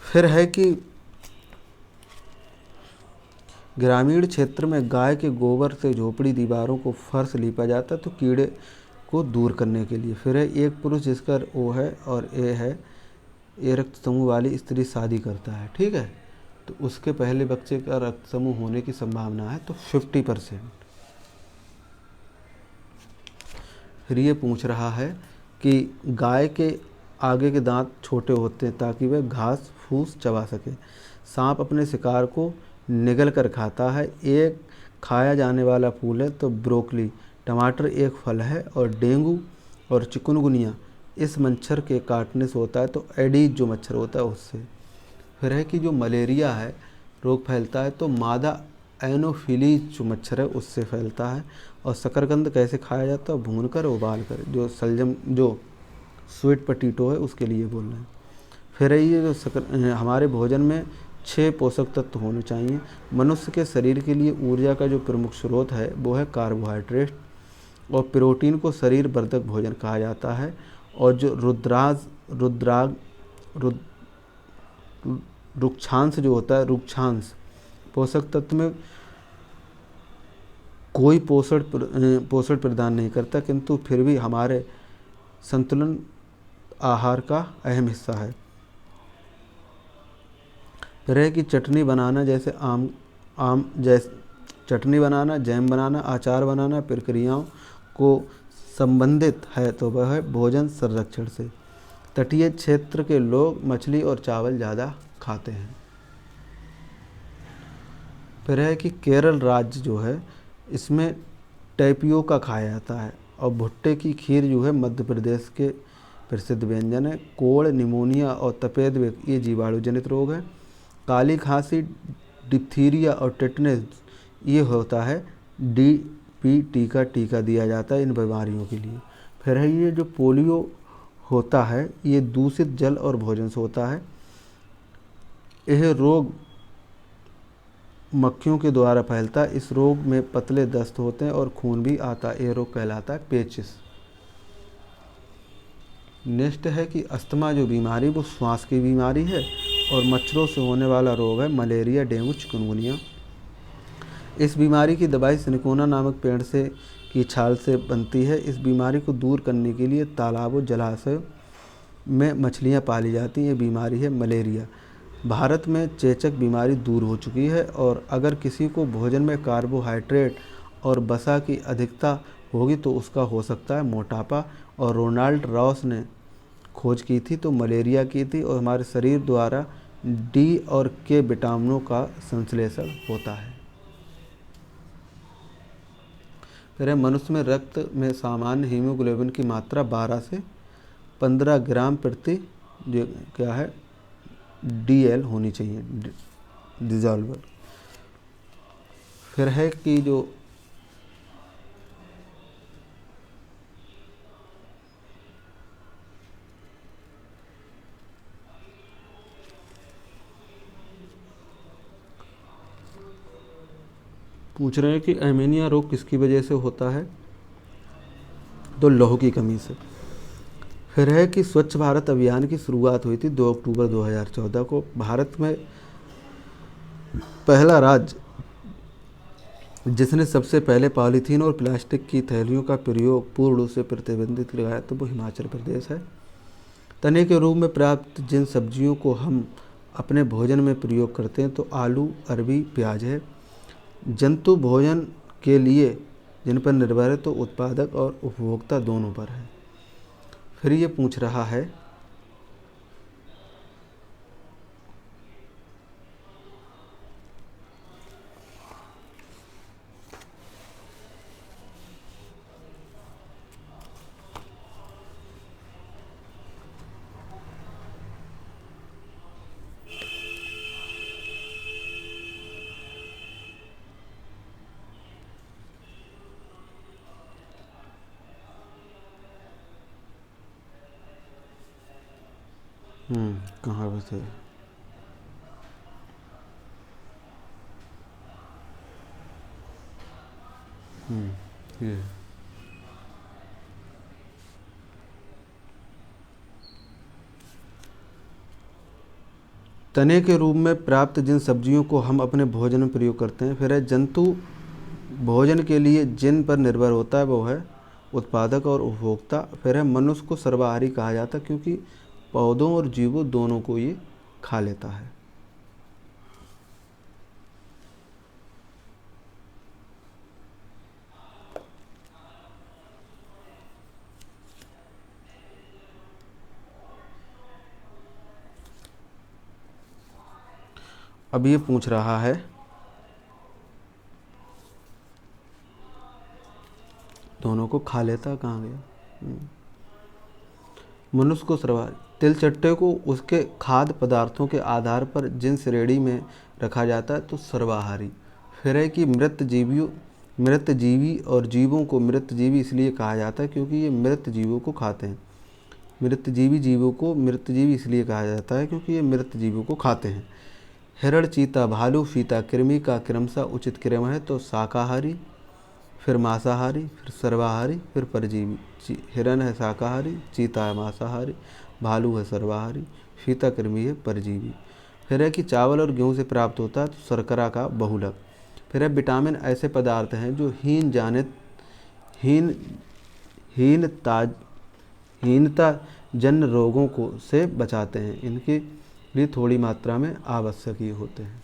फिर है कि ग्रामीण क्षेत्र में गाय के गोबर से झोपड़ी दीवारों को फर्श लीपा जाता है तो कीड़े को दूर करने के लिए। फिर है एक पुरुष जिसका ओ है और ए है, ए रक्त समूह वाली स्त्री शादी करता है। ठीक है। तो उसके पहले बच्चे का रक्त समूह होने की संभावना है तो 50%। फिर ये पूछ रहा है कि गाय के आगे के दांत छोटे होते हैं ताकि वह घास फूस चबा सके। सांप अपने शिकार को निगल कर खाता है। एक खाया जाने वाला फूल है तो ब्रोकली। टमाटर एक फल है और डेंगू और चिकनगुनिया इस मच्छर के काटने से होता है तो एडीज जो मच्छर होता है उससे। फिर है कि जो मलेरिया है रोग फैलता है तो मादा एनोफिलीज जो मच्छर है उससे फैलता है। और शकरकंद कैसे खाया जाता है? भून कर उबाल कर। जो सलजम जो स्वीट पोटैटो है उसके लिए बोल रहे हैं। फिर है ये जो हमारे भोजन में 6 पोषक तत्व होने चाहिए। मनुष्य के शरीर के लिए ऊर्जा का जो प्रमुख स्रोत है वो है कार्बोहाइड्रेट और प्रोटीन को शरीर वर्धक भोजन कहा जाता है। और जो रुक्षांश जो होता है, रुक्षांश पोषक तत्व में कोई पोषण प्रदान नहीं करता किंतु फिर भी हमारे संतुलन आहार का अहम हिस्सा है। फिर है कि चटनी बनाना चटनी बनाना, जैम बनाना, अचार बनाना प्रक्रियाओं को संबंधित है तो वह है भोजन संरक्षण से। तटीय क्षेत्र के लोग मछली और चावल ज़्यादा खाते हैं। फिर है कि केरल राज्य जो है इसमें टैपियोका खाया जाता है और भुट्टे की खीर जो है मध्य प्रदेश के प्रसिद्ध व्यंजन है। कोढ़, निमोनिया और तपेद ये जीवाणु जनित रोग है। काली खांसी, डिप्थीरिया और टेटनस ये होता है DPT का टीका दिया जाता है इन बीमारियों के लिए। फिर है ये जो पोलियो होता है ये दूषित जल और भोजन से होता है। यह रोग मक्खियों के द्वारा फैलता है। इस रोग में पतले दस्त होते हैं और खून भी आता है। यह रोग कहलाता है पेचिस। नेक्स्ट है कि अस्थमा जो बीमारी वो श्वास की बीमारी है और मच्छरों से होने वाला रोग है मलेरिया, डेंगू, चिकनगुनिया। इस बीमारी की दवाई सिनकोना नामक पेड़ से की छाल से बनती है। इस बीमारी को दूर करने के लिए तालाबों, जलाशयों में मछलियाँ पाली जाती हैं। ये बीमारी है मलेरिया। भारत में चेचक बीमारी दूर हो चुकी है और अगर किसी को भोजन में कार्बोहाइड्रेट और वसा की अधिकता होगी तो उसका हो सकता है मोटापा। और रोनाल्ड रॉस ने खोज की थी तो मलेरिया की थी। और हमारे शरीर द्वारा D और K विटामिनों का संश्लेषण होता है। फिर है मनुष्य में रक्त में सामान्य हीमोग्लोबिन की मात्रा 12 से 15 ग्राम प्रति जो क्या है DL होनी चाहिए, डिजॉल्वर। फिर है कि जो पूछ रहे हैं कि एनीमिया रोग किसकी वजह से होता है तो लौह की कमी से। फिर है कि स्वच्छ भारत अभियान की शुरुआत हुई थी 2 अक्टूबर 2014 को। भारत में पहला राज्य जिसने सबसे पहले पॉलीथीन और प्लास्टिक की थैलियों का प्रयोग पूर्ण रूप से प्रतिबंधित किया तो वो हिमाचल प्रदेश है। तने के रूप में प्राप्त जिन सब्जियों को हम अपने भोजन में प्रयोग करते हैं तो आलू, अरबी, प्याज है। जंतु भोजन के लिए जिन पर निर्भर है तो उत्पादक और उपभोक्ता दोनों पर है। फिर ये पूछ रहा है कहाँ पे थे? ये तने के रूप में प्राप्त जिन सब्जियों को हम अपने भोजन में प्रयोग करते हैं। फिर है जंतु भोजन के लिए जिन पर निर्भर होता है वो है उत्पादक और उपभोक्ता। फिर है मनुष्य को सर्वाहारी कहा जाता है क्योंकि पौधों और जीवों दोनों को ये खा लेता है। अब ये पूछ रहा है दोनों को खा लेता, कहाँ गया? मनुष्य को सर्वाहारी तिलचट्टे को उसके खाद्य पदार्थों के आधार पर जिन श्रेणी में रखा जाता है तो सर्वाहारी। फिर है कि मृत जीवी और जीवों को मृत जीवी इसलिए कहा जाता है क्योंकि ये मृत जीवों को खाते हैं। मृत जीवी जीवों को मृत जीवी इसलिए कहा जाता है क्योंकि ये मृत जीवों को खाते हैं। हिरण, चीता, भालू, फीता, कृमि का क्रमशः उचित क्रम है तो शाकाहारी, फिर मांसाहारी, फिर सर्वाहारी, फिर परजीवी। हिरण है शाकाहारी, चीता है मांसाहारी, भालू है सर्वाहारी, फीता कृमि है परजीवी। फिर है कि चावल और गेहूं से प्राप्त होता है तो शर्करा का बहुलक। फिर है विटामिन ऐसे पदार्थ हैं जो हीनता जन्य रोगों को से बचाते हैं। इनके लिए थोड़ी मात्रा में आवश्यक ही होते हैं।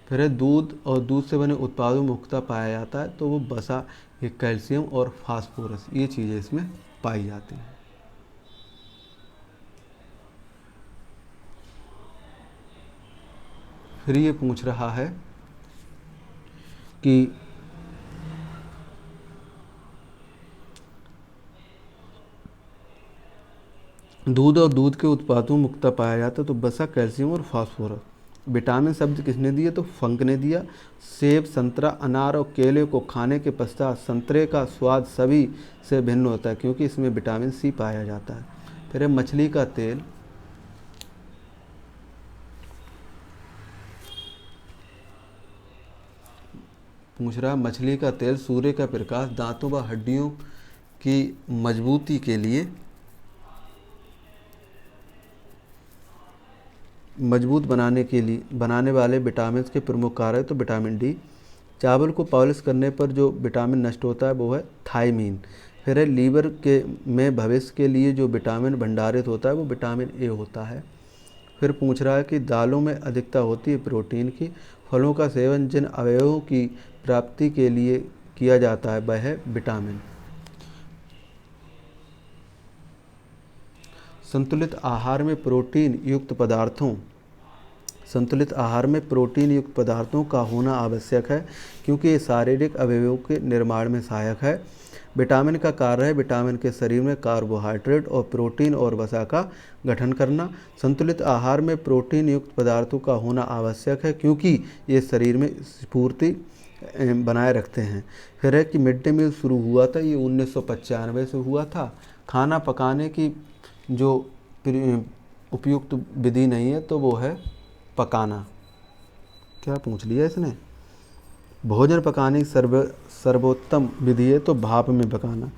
फिर है दूध और दूध से बने उत्पादों में मुख्यतः पाया जाता है तो वो वसा, ये कैल्शियम और फास्फोरस ये चीज़ें इसमें पाई जाती हैं। फिर ये पूछ रहा है कि दूध और दूध के उत्पादों में मुख्यतः पाया जाता है तो वसा, कैल्शियम और फास्फोरस। विटामिन शब्द किसने दिया तो फंक ने दिया। सेब, संतरा, अनार और केले को खाने के पश्चात संतरे का स्वाद सभी से भिन्न होता है क्योंकि इसमें विटामिन सी पाया जाता है। फिर है मछली का तेल। पूछ रहा मछली का तेल सूर्य का प्रकाश दांतों व हड्डियों की मजबूती के लिए मजबूत बनाने वाले विटामिन के प्रमुख कारक तो विटामिन डी। चावल को पॉलिश करने पर जो विटामिन नष्ट होता है वो है थायमीन। फिर है लीवर के में भविष्य के लिए जो विटामिन भंडारित होता है वो विटामिन ए होता है। फिर पूछ रहा है कि दालों में अधिकता होती है प्रोटीन की। फलों का सेवन जिन अवयवों की प्राप्ति के लिए किया जाता है वह है विटामिन। संतुलित आहार में प्रोटीन युक्त पदार्थों का होना आवश्यक है क्योंकि ये शारीरिक अवयवों के निर्माण में सहायक है। विटामिन का कार्य है विटामिन के शरीर में कार्बोहाइड्रेट और प्रोटीन और वसा का गठन करना। संतुलित आहार में प्रोटीन युक्त पदार्थों का होना आवश्यक है क्योंकि ये शरीर में स्फूर्ति बनाए रखते हैं। फिर है कि मिड डे मील शुरू हुआ था, ये 1995 से हुआ था। खाना पकाने की जो उपयुक्त विधि नहीं है तो वो है पकाना। क्या पूछ लिया इसने? भोजन पकाने की सर्वोत्तम विधि है तो भाप में पकाना।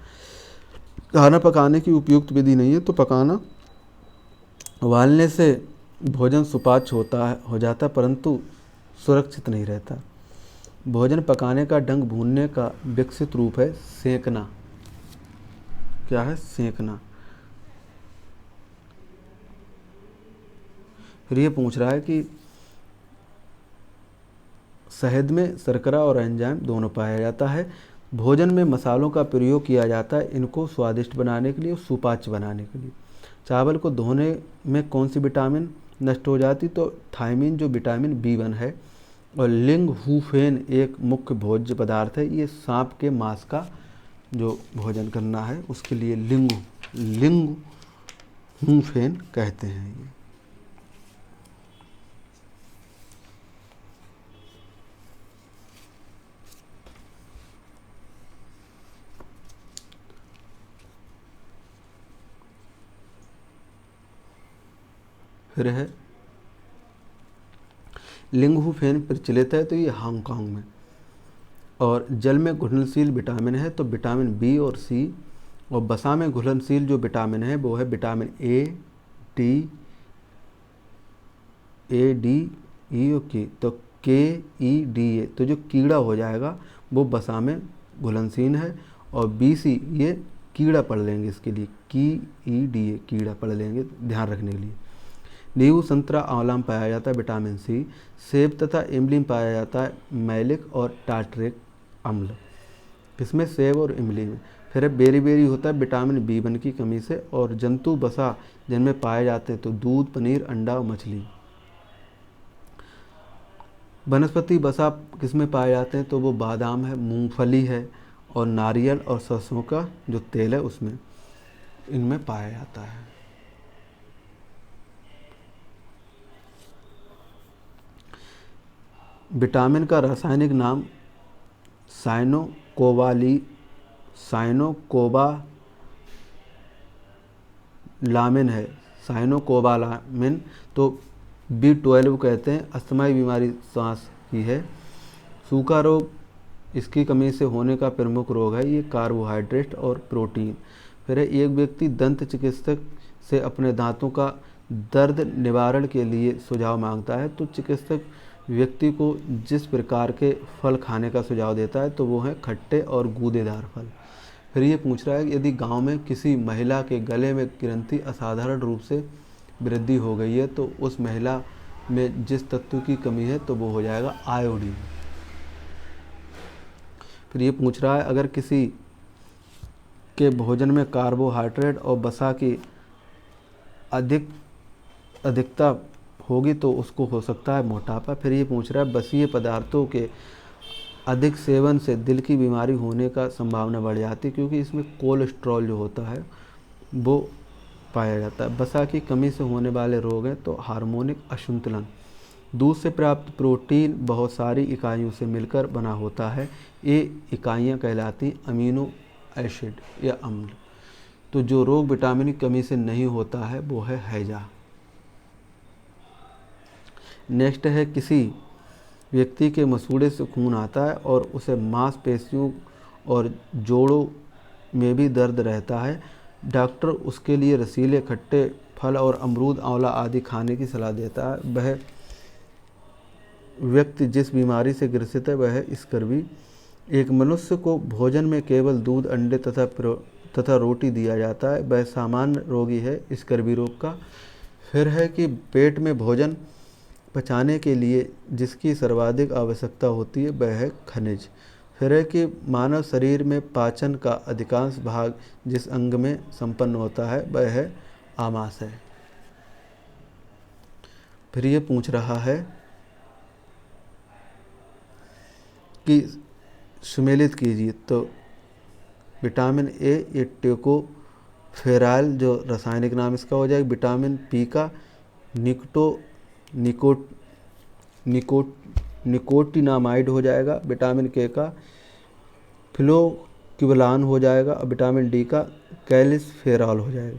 खाना पकाने की उपयुक्त विधि नहीं है। तो पकाना उबालने से भोजन सुपाच्य हो जाता परंतु सुरक्षित नहीं रहता। भोजन पकाने का ढंग भूनने का विकसित रूप है सेंकना। क्या है? सेंकना। फिर ये पूछ रहा है कि शहद में शर्करा और एंजाइम दोनों पाया जाता है। भोजन में मसालों का प्रयोग किया जाता है इनको स्वादिष्ट बनाने के लिए और सुपाच्य बनाने के लिए। चावल को धोने में कौन सी विटामिन नष्ट हो जाती? तो थायमीन जो विटामिन B1 है। और लिंगहुफेन एक मुख्य भोज्य पदार्थ है। ये सांप के मांस का जो भोजन करना है उसके लिए लिंगहुफेन कहते हैं। ये फिर है लिंगहुफेन प्रचलित है तो ये हांगकांग में। और जल में घुलनशील विटामिन है तो विटामिन B और C। और वसा में घुलनशील जो विटामिन है वो है विटामिन A, D, E और K। तो KEDA तो जो कीड़ा हो जाएगा वो वसा में घुलनशील है। और BC ये कीड़ा पढ़ लेंगे इसके लिए, KEDA कीड़ा पढ़ लेंगे ध्यान रखने के लिए। नींबू, संतरा, आंवला में पाया जाता है विटामिन C। सेब तथा इमली में पाया जाता है मैलिक और टार्टरिक अम्ल। किसमें? सेब और इमली में। फिर है बेरी होता है विटामिन B1 की कमी से। और जंतु वसा जिनमें पाए जाते हैं तो दूध, पनीर, अंडा और मछली। वनस्पति वसा किसमें पाए जाते हैं? तो वो बादाम है, मूंगफली है और नारियल और सरसों का जो तेल है उसमें, इनमें पाया जाता है। विटामिन का रासायनिक नाम साइनोकोबालामिन है। साइनोकोबालामिन तो B12 कहते हैं। अस्थमाई बीमारी सांस की है। सूखा रोग इसकी कमी से होने का प्रमुख रोग है। ये कार्बोहाइड्रेट और प्रोटीन। फिर है एक व्यक्ति दंत चिकित्सक से अपने दांतों का दर्द निवारण के लिए सुझाव मांगता है तो चिकित्सक व्यक्ति को जिस प्रकार के फल खाने का सुझाव देता है तो वो है खट्टे और गूदेदार फल। फिर ये पूछ रहा है कि यदि गांव में किसी महिला के गले में ग्रंथि असाधारण रूप से वृद्धि हो गई है तो उस महिला में जिस तत्व की कमी है तो वो हो जाएगा आयोडीन। फिर ये पूछ रहा है अगर किसी के भोजन में कार्बोहाइड्रेट और वसा की अधिकता होगी तो उसको हो सकता है मोटापा। फिर ये पूछ रहा है बसीय पदार्थों के अधिक सेवन से दिल की बीमारी होने का संभावना बढ़ जाती है क्योंकि इसमें कोलेस्ट्रॉल जो होता है वो पाया जाता है। वसा की कमी से होने वाले रोग हैं तो हार्मोनिक असंतुलन। दूध से प्राप्त प्रोटीन बहुत सारी इकाइयों से मिलकर बना होता है। ये इकाइयाँ कहलाती अमीनो एसिड या अम्ल। तो जो रोग विटामिन की कमी से नहीं होता है वो है हैजा। नेक्स्ट है किसी व्यक्ति के मसूड़े से खून आता है और उसे मांसपेशियों और जोड़ों में भी दर्द रहता है। डॉक्टर उसके लिए रसीले खट्टे फल और अमरूद, आंवला आदि खाने की सलाह देता है। वह व्यक्ति जिस बीमारी से ग्रसित है वह है स्कर्वी। एक मनुष्य को भोजन में केवल दूध, अंडे तथा रोटी दिया जाता है। वह सामान्य रोगी है स्कर्वी रोग का। फिर है कि पेट में भोजन पचाने के लिए जिसकी सर्वाधिक आवश्यकता होती है वह है खनिज। फिर है कि मानव शरीर में पाचन का अधिकांश भाग जिस अंग में संपन्न होता है वह है आमाशय। फिर ये पूछ रहा है कि सुमेलित कीजिए तो विटामिन ए ये टेकोफेराइल जो रासायनिक नाम इसका हो जाएगा। विटामिन P का निकोटिनामाइड हो जाएगा। विटामिन K का फ्लोक्विलान हो जाएगा। और विटामिन D का कैल्सिफेरॉल हो जाएगा।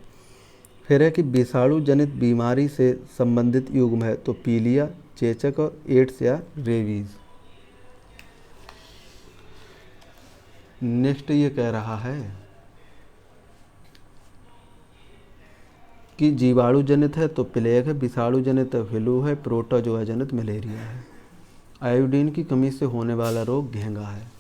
फिर है कि विषाणु जनित बीमारी से संबंधित युग्म है तो पीलिया, चेचक और एड्स या रेबीज। नेक्स्ट ये कह रहा है कि जीवाणु जनित है तो प्लेग है, विषाणु जनित है फ्लू है, प्रोटोजोआ जनित मलेरिया है। आयोडीन की कमी से होने वाला रोग घेंगा है।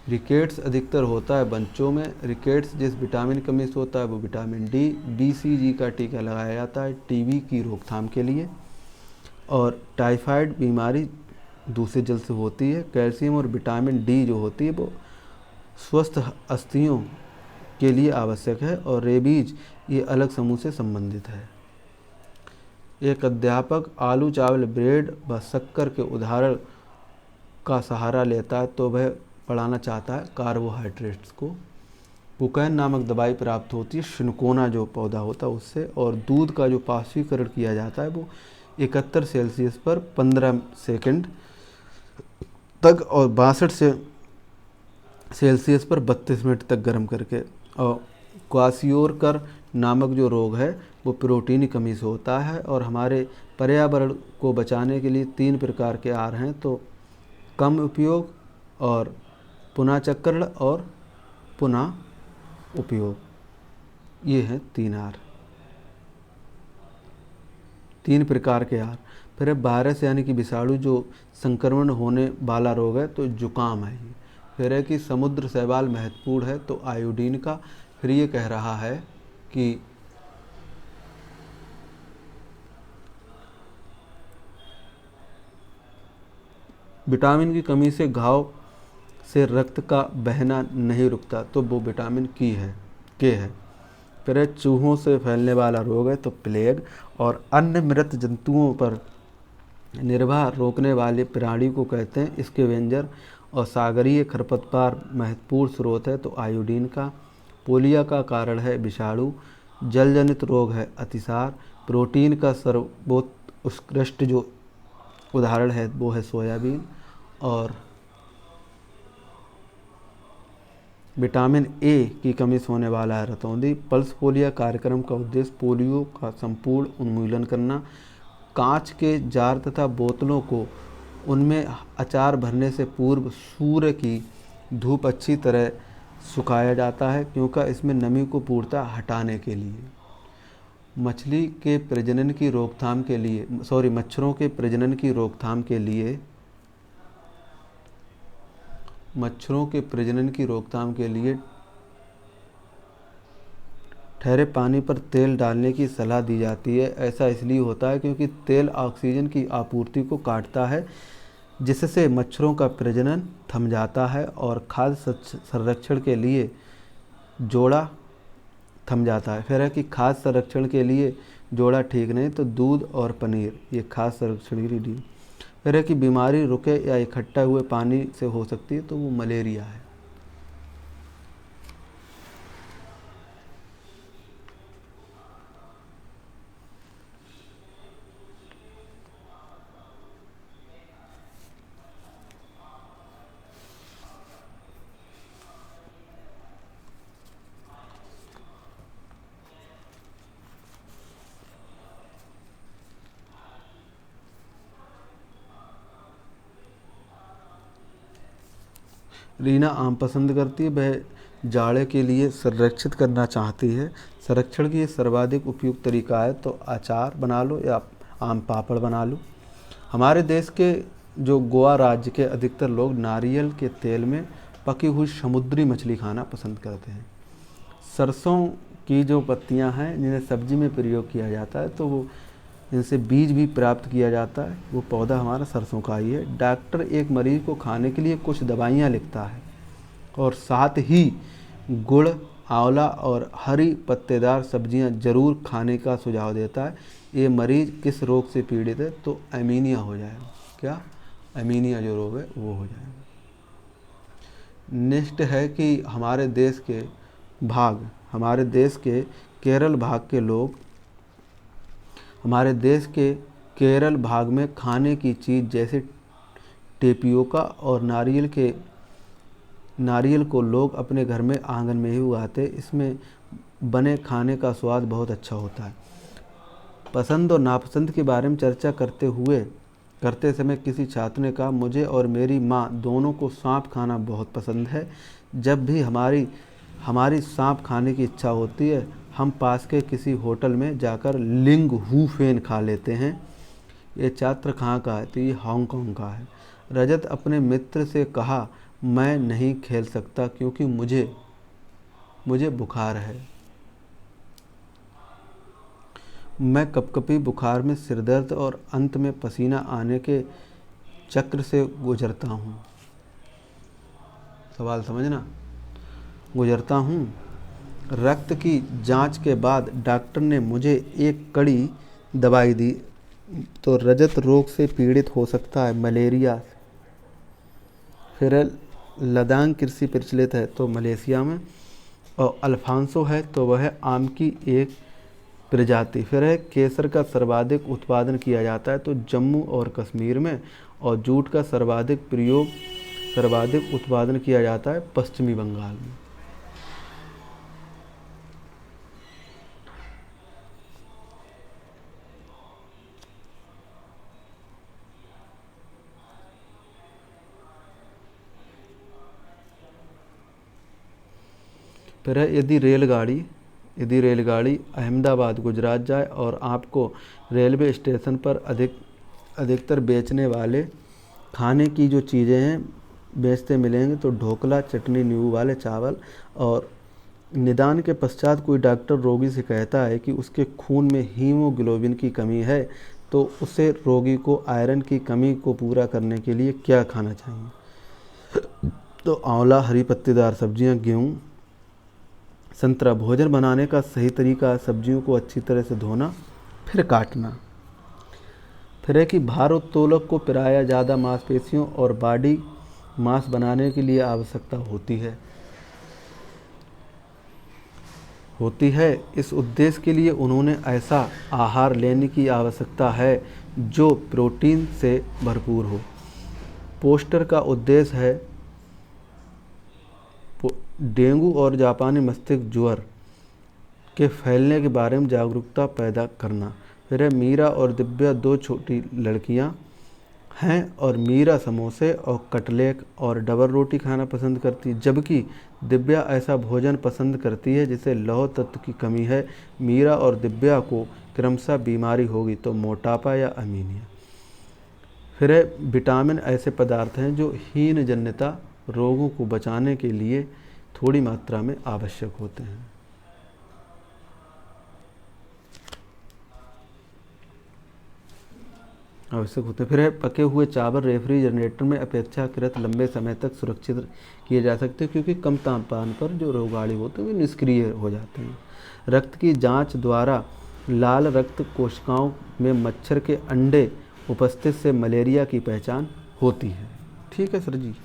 रिकेट्स अधिकतर होता है बच्चों में। रिकेट्स जिस विटामिन कमी से होता है वो विटामिन डी। BCG का टीका लगाया जाता है टीबी की रोकथाम के लिए। और टाइफाइड बीमारी दूषित जल से होती है। कैल्शियम और विटामिन डी जो होती है वो स्वस्थ अस्थियों के लिए आवश्यक है। और रेबीज ये अलग समूह से संबंधित है। एक अध्यापक आलू चावल ब्रेड व शक्कर के उदाहरण का सहारा लेता है तो वह पढ़ाना चाहता है कार्बोहाइड्रेट्स को। पुकैन नामक दवाई प्राप्त होती है शिनकोना जो पौधा होता है उससे। और दूध का जो पाश्चुरीकरण किया जाता है वो 71 सेल्सियस पर 15 सेकंड तक और 62 सेल्सियस पर 32 मिनट तक गर्म करके। और क्वाशियोरकर नामक जो रोग है वो प्रोटीन की कमी से होता है। और हमारे पर्यावरण को बचाने के लिए 3 प्रकार के आहार हैं तो कम उपयोग और पुनः चक्रण और पुनः उपयोग, ये हैं 3 आहार, 3 प्रकार के आहार। फिर वायरस यानी कि विषाणु जो संक्रमण होने वाला रोग है तो जुकाम है ये। फिर है कि समुद्र शैवाल महत्वपूर्ण है तो आयोडीन का। फिर ये कह रहा है कि विटामिन की कमी से घाव से रक्त का बहना नहीं रुकता तो वो विटामिन के है। फिर चूहों से फैलने वाला रोग है तो प्लेग। और अन्य मृत जंतुओं पर निर्भर रोकने वाले प्राणी को कहते हैं स्कैवेंजर। और सागरीय खरपतवार महत्वपूर्ण स्रोत है तो आयोडीन का। पोलियो का कारण है विषाणु। जल जनित रोग है अतिसार। प्रोटीन का सर्वोत्कृष्ट जो उदाहरण है वो है सोयाबीन। और विटामिन ए की कमी से होने वाला है रतौंधी। पल्स पोलियो कार्यक्रम का उद्देश्य पोलियो का संपूर्ण उन्मूलन करना। कांच के जार तथा बोतलों को उनमें अचार भरने से पूर्व सूर्य की धूप अच्छी तरह सुखाया जाता है क्योंकि इसमें नमी को पूर्णतः हटाने के लिए। मछली के प्रजनन की रोकथाम के लिए मच्छरों के प्रजनन की रोकथाम के लिए ठहरे पानी पर तेल डालने की सलाह दी जाती है। ऐसा इसलिए होता है क्योंकि तेल ऑक्सीजन की आपूर्ति को काटता है जिससे मच्छरों का प्रजनन थम जाता है और खाद्य संरक्षण के लिए जोड़ा थम जाता है। फिर है कि खाद्य संरक्षण के लिए जोड़ा ठीक नहीं तो दूध और पनीर ये खाद्य संरक्षण के लिए। फिर है कि बीमारी रुके या इकट्ठा हुए पानी से हो सकती है तो वो मलेरिया है। रीना आम पसंद करती है। वह जाड़े के लिए संरक्षित करना चाहती है। संरक्षण की सर्वाधिक उपयुक्त तरीका है तो अचार बना लो या आम पापड़ बना लो। हमारे देश के जो गोवा राज्य के अधिकतर लोग नारियल के तेल में पकी हुई समुद्री मछली खाना पसंद करते हैं। सरसों की जो पत्तियां हैं जिन्हें सब्जी में प्रयोग किया जाता है तो वो इनसे बीज भी प्राप्त किया जाता है। वो पौधा हमारा सरसों का ही है। डॉक्टर एक मरीज को खाने के लिए कुछ दवाइयाँ लिखता है और साथ ही गुड़, आंवला और हरी पत्तेदार सब्जियां जरूर खाने का सुझाव देता है। ये मरीज किस रोग से पीड़ित है तो एनीमिया हो जाएगा। क्या एनीमिया जो रोग है वो हो जाएगा। नेक्स्ट है कि हमारे देश के केरल भाग में खाने की चीज़ जैसे टेपियोका और नारियल को लोग अपने घर में आंगन में ही उगाते। इसमें बने खाने का स्वाद बहुत अच्छा होता है। पसंद और नापसंद के बारे में चर्चा करते समय किसी छात्र ने कहा मुझे और मेरी माँ दोनों को सांप खाना बहुत पसंद है। जब भी हमारी हमारी सांप खाने की इच्छा होती है, हम पास के किसी होटल में जाकर लिंग हू फेन खा लेते हैं। ये छात्र कहाँ का है? तो ये हांगकांग का है। रजत अपने मित्र से कहा, मैं नहीं खेल सकता क्योंकि मुझे बुखार है। मैं कपकपी बुखार में सिरदर्द और अंत में पसीना आने के चक्र से गुजरता हूँ। सवाल समझना, गुजरता हूँ। रक्त की जांच के बाद डॉक्टर ने मुझे एक कड़ी दवाई दी। तो रजत रोग से पीड़ित हो सकता है, मलेरिया। फिर लदांग कृषि प्रचलित है, तो मलेशिया में। और अल्फांसो है, तो वह आम की एक प्रजाति। फिर है केसर का सर्वाधिक उत्पादन किया जाता है, तो जम्मू और कश्मीर में। और जूट का सर्वाधिक उत्पादन किया जाता है पश्चिमी बंगाल में। फिर है यदि रेलगाड़ी अहमदाबाद गुजरात जाए और आपको रेलवे स्टेशन पर अधिकतर बेचने वाले खाने की जो चीज़ें हैं बेचते मिलेंगे, तो ढोकला, चटनी, नींबू वाले चावल। और निदान के पश्चात कोई डॉक्टर रोगी से कहता है कि उसके खून में हीमोग्लोबिन की कमी है, तो उसे रोगी को आयरन की कमी को पूरा करने के लिए क्या खाना चाहिए? तो आंवला, हरी पत्तेदार सब्जियां, गेहूँ, संतरा। भोजन बनाने का सही तरीका है सब्जियों को अच्छी तरह से धोना, फिर काटना। फिर है कि भारोत्तोलक को प्रायः ज़्यादा मांसपेशियों और बॉडी मांस बनाने के लिए आवश्यकता होती है। इस उद्देश्य के लिए उन्होंने ऐसा आहार लेने की आवश्यकता है जो प्रोटीन से भरपूर हो। पोस्टर का उद्देश्य है डेंगू और जापानी मस्तिष्क ज्वर के फैलने के बारे में जागरूकता पैदा करना। फिर है मीरा और दिव्या दो छोटी लड़कियां हैं और मीरा समोसे और कटलेट और डबल रोटी खाना पसंद करती है, जबकि दिव्या ऐसा भोजन पसंद करती है जिसे लौह तत्व की कमी है। मीरा और दिव्या को क्रमशः बीमारी होगी, तो मोटापा या अनीमिया। फिर है विटामिन ऐसे पदार्थ हैं जो हीनजन्यता रोगों को बचाने के लिए थोड़ी मात्रा में आवश्यक होते हैं। फिर है पके हुए चावल रेफ्रिजरेटर में अपेक्षाकृत लंबे समय तक सुरक्षित किए जा सकते हैं, क्योंकि कम तापमान पर जो रोगाणु होते हैं वे निष्क्रिय हो जाते हैं। रक्त की जांच द्वारा लाल रक्त कोशिकाओं में मच्छर के अंडे उपस्थित से मलेरिया की पहचान होती है। ठीक है सर जी।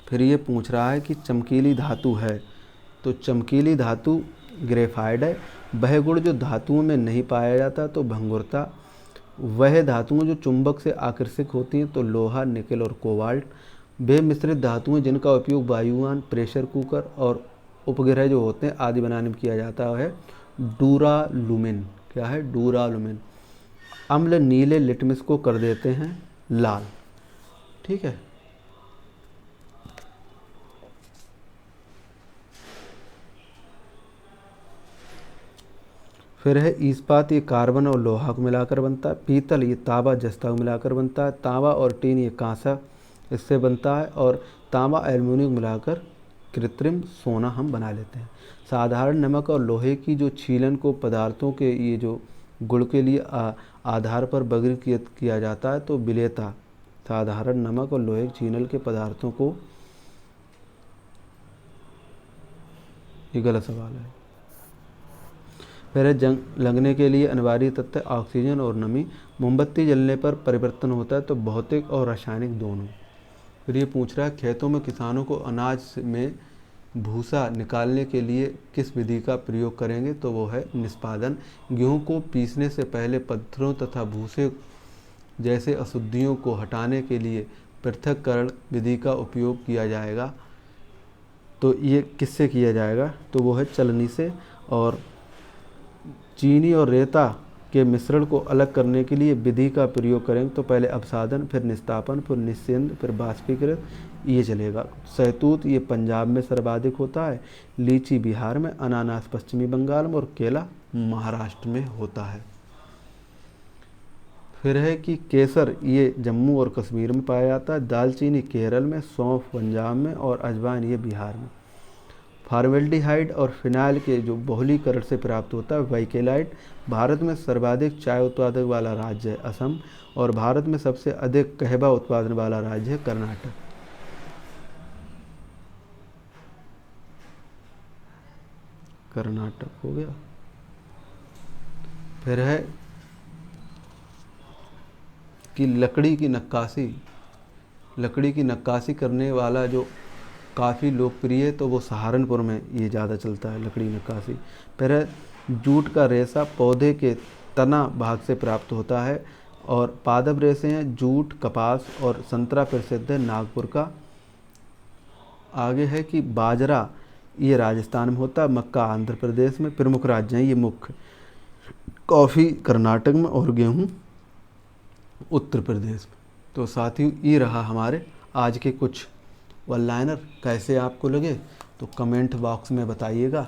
फिर ये पूछ रहा है कि चमकीली धातु है, तो चमकीली धातु ग्रेफाइट है। वह गुण जो धातुओं में नहीं पाया जाता, तो भंगुरता। वह धातुएं जो चुंबक से आकर्षित होती हैं, तो लोहा, निकल और कोबाल्ट। वे मिश्रित धातुएं जिनका उपयोग वायुयान, प्रेशर कुकर और उपग्रह जो होते हैं आदि बनाने में किया जाता है, डूरालुमिन। क्या है? डूरालुमिन। अम्ल नीले लिटमस को कर देते हैं लाल। ठीक है। फिर है इस्पात, ये कार्बन और लोहा को मिलाकर बनता है। पीतल, ये तांबा जस्ता को मिलाकर बनता है। तांबा और टीन, ये कांसा इससे बनता है। और तांबा एल्युमिनियम मिलाकर कृत्रिम सोना हम बना लेते हैं। साधारण नमक और लोहे की जो छीलन को पदार्थों के ये जो गुण के लिए आधार पर वर्गीकृत किया जाता है, तो विलेयता। साधारण नमक और लोहे की छीलन के पदार्थों को, ये गलत सवाल है। फिर जंग लगने के लिए अनिवार्य तत्व ऑक्सीजन और नमी। मोमबत्ती जलने पर परिवर्तन होता है, तो भौतिक और रासायनिक दोनों। फिर ये पूछ रहा है खेतों में किसानों को अनाज में भूसा निकालने के लिए किस विधि का प्रयोग करेंगे, तो वो है निष्पादन। गेहूँ को पीसने से पहले पत्थरों तथा भूसे जैसे अशुद्धियों को हटाने के लिए पृथक्करण विधि का उपयोग किया जाएगा। तो ये किससे किया जाएगा, तो वो है चलनी से। और चीनी और रेता के मिश्रण को अलग करने के लिए विधि का प्रयोग करेंगे तो पहले अपसादन, फिर निस्तापन, फिर निस्यंद, फिर बाष्पीकृत, ये चलेगा। शहतूत ये पंजाब में सर्वाधिक होता है, लीची बिहार में, अनानास पश्चिमी बंगाल में और केला महाराष्ट्र में होता है। फिर है कि केसर ये जम्मू और कश्मीर में पाया जाता है, दालचीनी केरल में, सौंफ पंजाब में और अजवाइन ये बिहार में। फॉर्मेल्डिहाइड और फिनाइल के जो बहुलीकरण से प्राप्त होता है वाइकेलाइट, भारत में सर्वाधिक चाय उत्पादक वाला राज्य है असम और भारत में सबसे अधिक कहवा उत्पादन वाला राज्य है कर्नाटक। कर्नाटक हो गया। फिर है कि लकड़ी की नक्काशी करने वाला जो काफ़ी लोकप्रिय है तो वो सहारनपुर में ये ज़्यादा चलता है लकड़ी नक्काशी। फिर है जूट का रेशा पौधे के तना भाग से प्राप्त होता है और पादप रेशे हैं जूट, कपास और संतरा प्रसिद्ध है नागपुर का। आगे है कि बाजरा ये राजस्थान में होता है, मक्का आंध्र प्रदेश में, प्रमुख राज्य हैं ये मुख्य, कॉफ़ी कर्नाटक में और गेहूँ उत्तर प्रदेश में। तो साथियों ये रहा हमारे आज के कुछ वन लाइनर, कैसे आपको लगे तो कमेंट बॉक्स में बताइएगा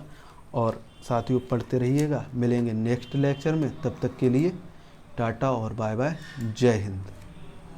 और साथियों पढ़ते रहिएगा। मिलेंगे नेक्स्ट लेक्चर में, तब तक के लिए टाटा और बाय बाय, जय हिंद।